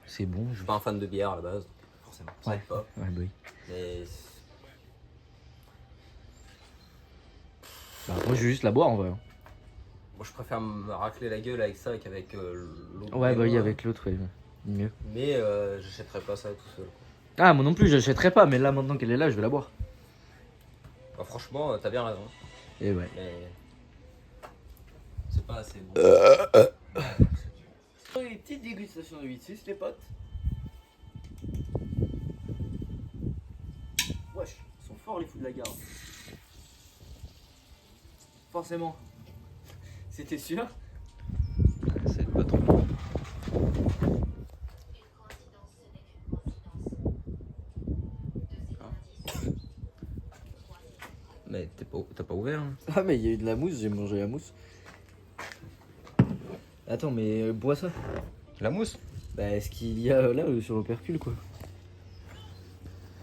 C'est bon. Je suis pas un fan de bière à la base, forcément. Ça Ouais. aide pas. Ouais, bah oui. Mais Bah, moi, je vais juste la boire en vrai. moi, je préfère me racler la gueule avec ça qu'avec l'autre. Ouais, bah oui, vélo, avec l'autre, ouais. Mieux. Mais j'achèterais pas ça tout seul. Ah, moi non plus, j'achèterais pas, mais là, maintenant qu'elle est là, je vais la boire. Bah, franchement, t'as bien raison. Et ouais. Mais c'est pas assez bon. Une petite dégustation de 8-6, les potes. Wesh, ils sont forts les fous de la garde. Forcément. C'était sûr. C'est pas trop. Mais t'as pas ouvert hein. Ah mais il y a eu de la mousse, j'ai mangé la mousse. Attends mais bois ça. La mousse? Bah ce qu'il y a là sur l'opercule quoi.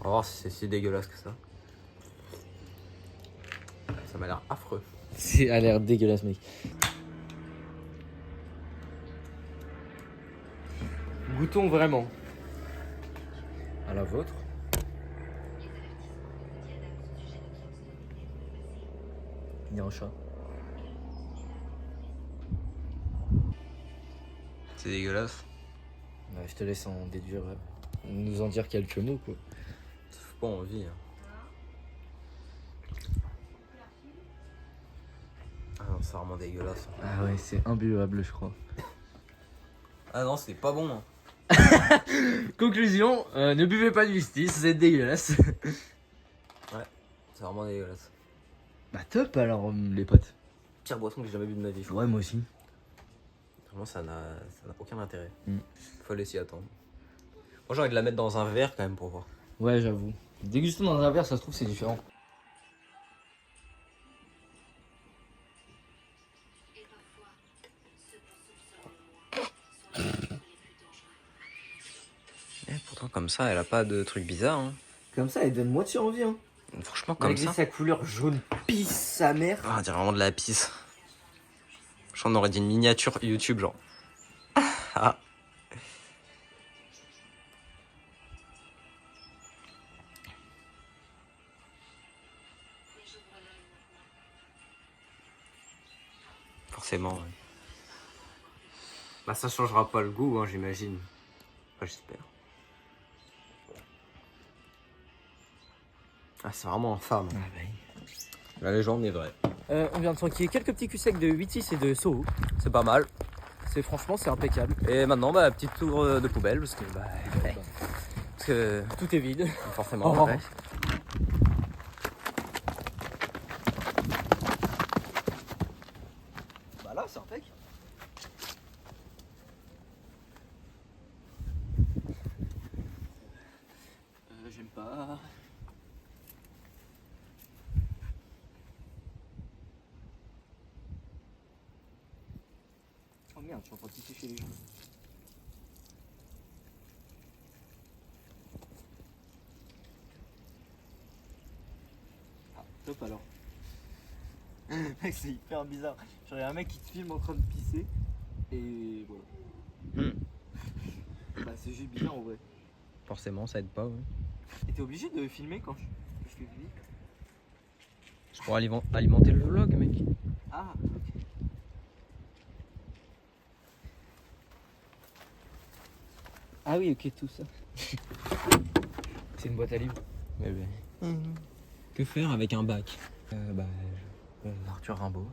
On va voir si c'est si dégueulasse que ça. Ça m'a l'air affreux. C'est a l'air dégueulasse mec. Goûtons vraiment. À la vôtre. Il y a un chat. C'est dégueulasse. Ouais, je te laisse en déduire, nous en dire quelques mots quoi. Ça fait pas envie. Hein. Ah non, c'est vraiment dégueulasse. Ah ouais, c'est imbuvable je crois. Ah non, c'est pas bon. Hein. Conclusion, ne buvez pas du justice, c'est dégueulasse. C'est vraiment dégueulasse. Bah top alors les potes. Pire boisson que j'ai jamais bu de ma vie. Je crois. Ouais moi aussi. Vraiment, ça n'a aucun intérêt. Mm. Faut aller s'y attendre. Moi, j'ai envie de la mettre dans un verre quand même pour voir. Ouais j'avoue. Dégustons dans un verre, ça se trouve c'est différent. Et pourtant, comme ça, elle a pas de truc bizarre. Hein. Comme ça elle donne moitié envie hein. Franchement, comme Malgré ça. sa couleur jaune pisse sa mère. Ah, on dirait vraiment de la pisse. Je on aurait dit une miniature YouTube, genre. Ah. Forcément, ouais. Bah, ça changera pas le goût, hein, j'imagine. Enfin, j'espère. Ah, c'est vraiment infâme. Ah bah. La légende est vraie. On vient de s'enquiller quelques petits culs secs de 8-6 et de Soho. C'est pas mal. C'est franchement c'est impeccable. Et maintenant, bah, petit tour de poubelle, parce que, bah, ouais. Parce que, Tout est vide. forcément, Oh. ouais. Bah là c'est impec. J'aime pas. Oh merde, je suis en train de tisser chez les gens. Ah, top alors. Mec, c'est hyper bizarre. Genre, y a un mec qui te filme en train de pisser. Et voilà. Bah, c'est juste bizarre en vrai. Forcément, ça aide pas, ouais. Et t'es obligé de filmer quand je fais pipi? Je pourrais alimenter le vlog, mec. Ah, ok. Ah oui, ok, tout ça. C'est une boîte à livres. Eh ben. Que faire avec un bac? Arthur Rimbaud.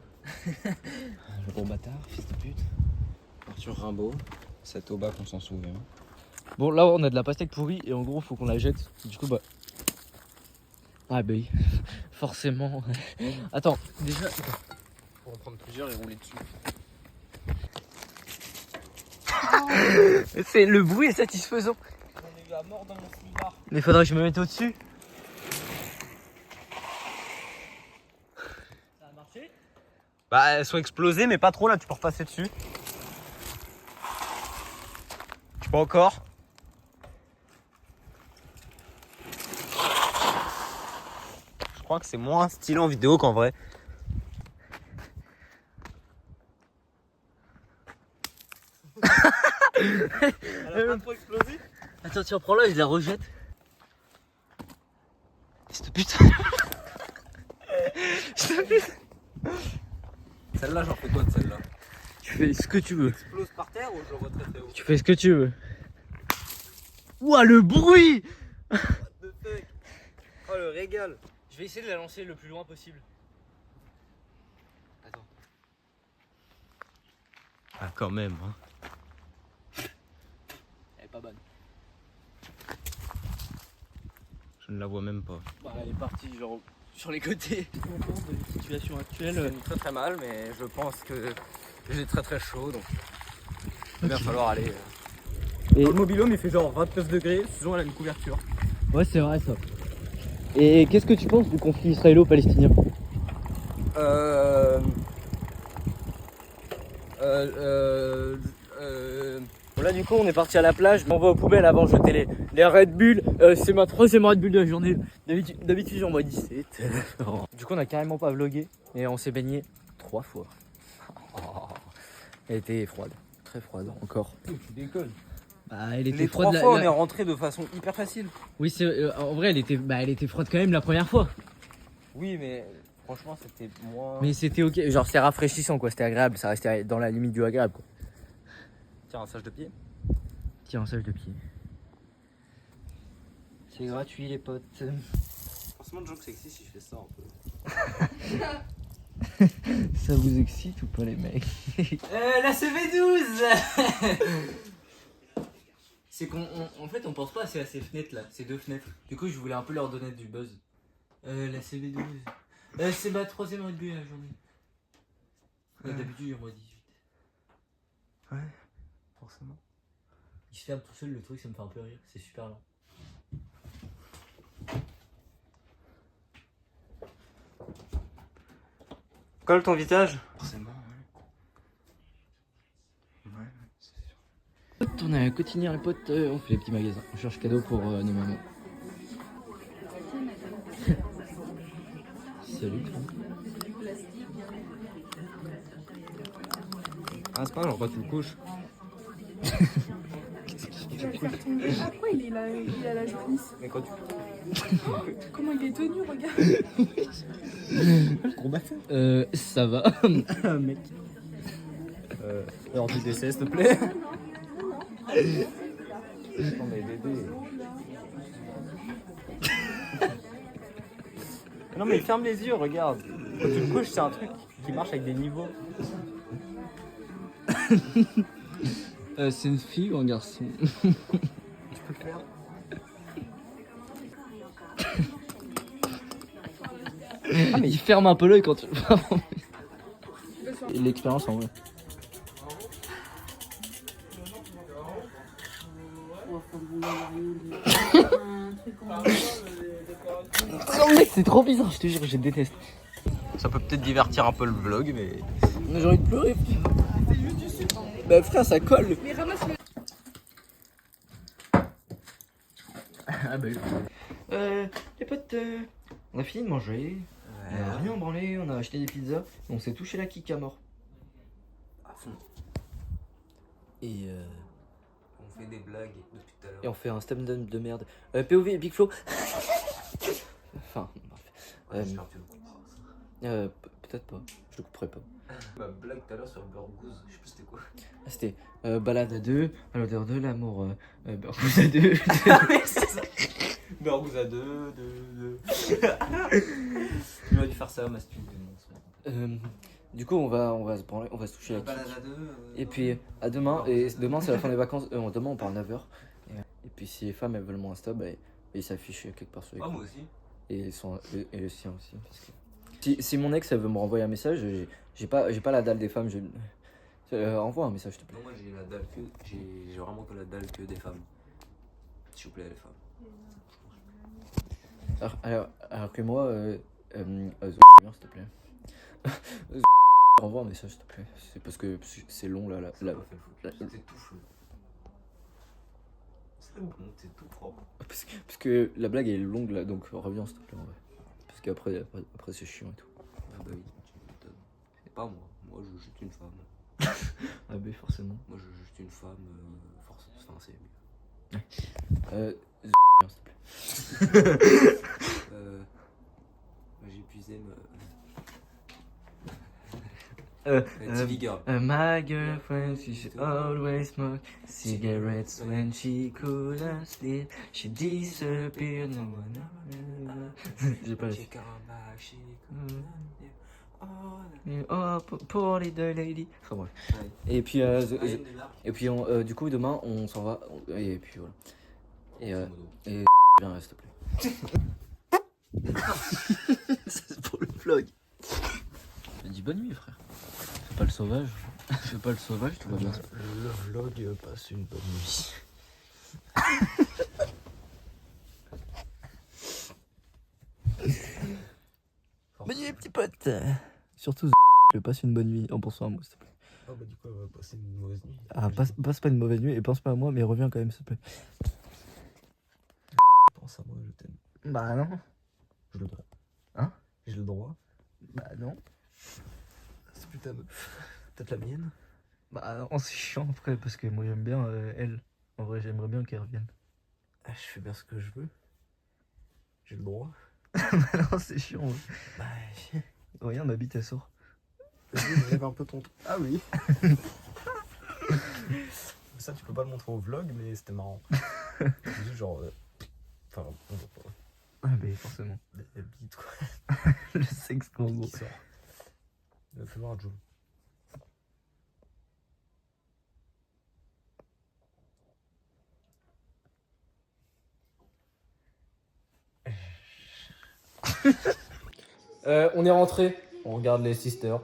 Le gros bâtard, fils de pute. Arthur Rimbaud. Cet au bac, on s'en souvient. Bon, là, on a de la pastèque pourrie et en gros, faut qu'on la jette. Du coup, bah. Ah, bah oui. Forcément. Attends, déjà. Pour en prendre plusieurs et rouler dessus. C'est le bruit est satisfaisant. J'en ai eu à mort dans mon slibard. Mais faudrait que je me mette au-dessus. Ça a marché? Bah, elles sont explosées, mais pas trop là, tu peux repasser dessus. Tu peux encore. Je crois que c'est moins stylé en vidéo qu'en vrai. Elle a pas trop explosé. Attends, tiens, prends-la, je la rejette. Cette pute. Celle-là, j'en fais quoi de celle-là? Tu fais ce que tu veux. Explose par terre ou je le vois très très haut? Tu fais ce que tu veux. Ouah, le bruit! What the fuck? Oh le régal. Je vais essayer de la lancer le plus loin possible. Attends. Ah, quand même, hein. Elle est pas bonne. Je ne la vois même pas. Bah, elle est partie genre sur les côtés. De la situation actuelle. Très très mal, mais je pense que j'ai très très chaud, donc il va falloir aller. Et- Dans le mobil-home, il fait genre 29 degrés, sinon elle a une couverture. Ouais, c'est vrai ça. Et qu'est-ce que tu penses du conflit israélo-palestinien? Bon, là du coup on est parti à la plage, on va aux poubelles avant de jeter les Red Bull. C'est ma 3e Red Bull de la journée. D'habitude j'en bois 17. Du coup on a carrément pas vlogué et on s'est baigné 3 fois. Elle était froide, très froide encore. Tu déconnes. Bah, elle était Les froide. 3 fois, on est rentré de façon hyper facile. Oui, en vrai elle était froide quand même la première fois. Oui, mais franchement, c'était moins. Mais c'était ok, genre c'était rafraîchissant quoi, c'était agréable, ça restait dans la limite du agréable quoi. Tiens, un sage de pied. Tiens, un sage de pied. C'est gratuit les potes. Forcément, de gens que c'est sexy si je fais ça un peu. Ça vous excite ou pas les mecs? La CV12. C'est qu'en fait on pense pas assez à ces fenêtres là, ces 2 fenêtres. Du coup je voulais un peu leur donner du buzz. La CV12. C'est ma 3e Red Bull la journée. D'habitude j'en bois 18. Ouais, forcément. Il se ferme tout seul le truc, ça me fait un peu rire, c'est super lent. Colle ton visage. Forcément, ouais. C'est sûr. On est à Cotigny les potes, on fait les petits magasins. On cherche cadeaux pour nos mamans. Salut toi. Ah, c'est pas grave, genre, tu le couches. Pourquoi il a la jaunisse? Mais quand tu. Comment il est tenu, regarde. Gros bâtard. Ça va. Mec. L'heure du décès, s'il te plaît. Non, mais bébé. Non, mais ferme les yeux, regarde. Quand tu le couches, c'est un truc qui marche avec des niveaux. C'est une fille ou un garçon? Tu peux le faire. Ah mais il ferme un peu l'œil quand tu... L'expérience en vrai. Oh mec c'est trop bizarre, je te jure, je déteste. Ça peut peut-être divertir un peu le vlog, mais. J'ai envie de pleurer. Bah frère ça colle. Mais ramasse-le. Ah bah les potes, on a fini de manger. On a rien branlé, on a acheté des pizzas. On s'est touché la kick à mort. À fond. Et on fait des blagues depuis tout à l'heure. Et on fait un stand-up de merde. POV et Big Flo. Enfin, bref. J'espère que tu le comprends. Peut-être pas, je le couperai pas. Ma blague tout à l'heure sur Burgouze, je sais plus c'était quoi. Ah, c'était balade à 2, à l'odeur de l'amour, Burgouze à 2. Burgouze à 2. J'aurais dû faire ça à ma studio. Du coup, on va se branler, on va se toucher la Balade kick. à 2. Et puis à demain, et demain c'est la fin des vacances. Demain on part à 9h. Et puis si les femmes elles veulent mon Insta, bah, ils s'affichent quelque part sur l'écran. Ah, moi aussi. Et le sien aussi. Parce que si mon ex elle veut me renvoyer un message, j'ai pas la dalle des femmes. Envoie un message s'il te plaît. Non, moi j'ai la dalle que. J'ai vraiment que la dalle que des femmes. S'il vous plaît, les femmes. Alors que moi, s'il te plaît. Renvoie un message s'il te plaît. C'est parce que c'est long là. C'est tout flou. C'est bon, c'est tout propre. Parce que la blague elle est longue là, donc reviens s'il te plaît en vrai. Parce qu'après c'est chiant et tout. Ah bah oui, tu m'étonnes. C'est pas moi. Moi je juste une femme. Ah bah forcément. Moi je juste une femme. Force. Enfin, c'est mieux. S'il te plaît. J'ai épuisé Euh, TV girl. My girlfriend, she should always smoke cigarettes when she couldn't sleep. She disappeared, no one. J'ai pas la Oh, poor little lady. Enfin bref. Et puis, du coup, demain, on s'en va. Et puis voilà. Et viens, s'il te plaît. C'est pour le vlog. Dis bonne nuit, frère. Fais pas le sauvage. Fais pas le sauvage, tout va bien. Le vlog passe une bonne nuit. Bonne nuit, les petits potes. Surtout, je passe une bonne nuit en pensant à moi, s'il te plaît. Ah bah du coup, on va passer une mauvaise nuit. Ah, passe pas une mauvaise nuit et pense pas à moi, mais reviens quand même, s'il te plaît. Pense à moi, je t'aime. Bah non. J'ai le droit. Hein? J'ai le droit. Bah non. C'est plus ta meuf. Peut-être la mienne. Bah non, c'est chiant après parce que moi j'aime bien elle. En vrai, j'aimerais bien qu'elle revienne. Ah, je fais bien ce que je veux. J'ai le droit. Non, c'est chiant. Ouais. Bah, Regarde, ma bite elle sort. vas-y, lève un peu ton... Ah oui. Ça, tu peux pas le montrer au vlog, mais c'était marrant. Juste genre... Enfin, on voit pas. Ah, mais forcément. La bite, quoi. Le sexe en gros. Qui sort. Fais voir, Joe. On est rentré. On regarde les sisters.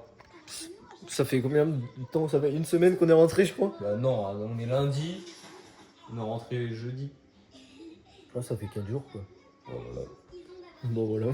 Ça fait combien de temps? Ça fait une semaine qu'on est rentré, je crois. Bah non, on est lundi. On est rentré jeudi. Ah, ça fait 4 jours quoi. Oh là là. Bon voilà.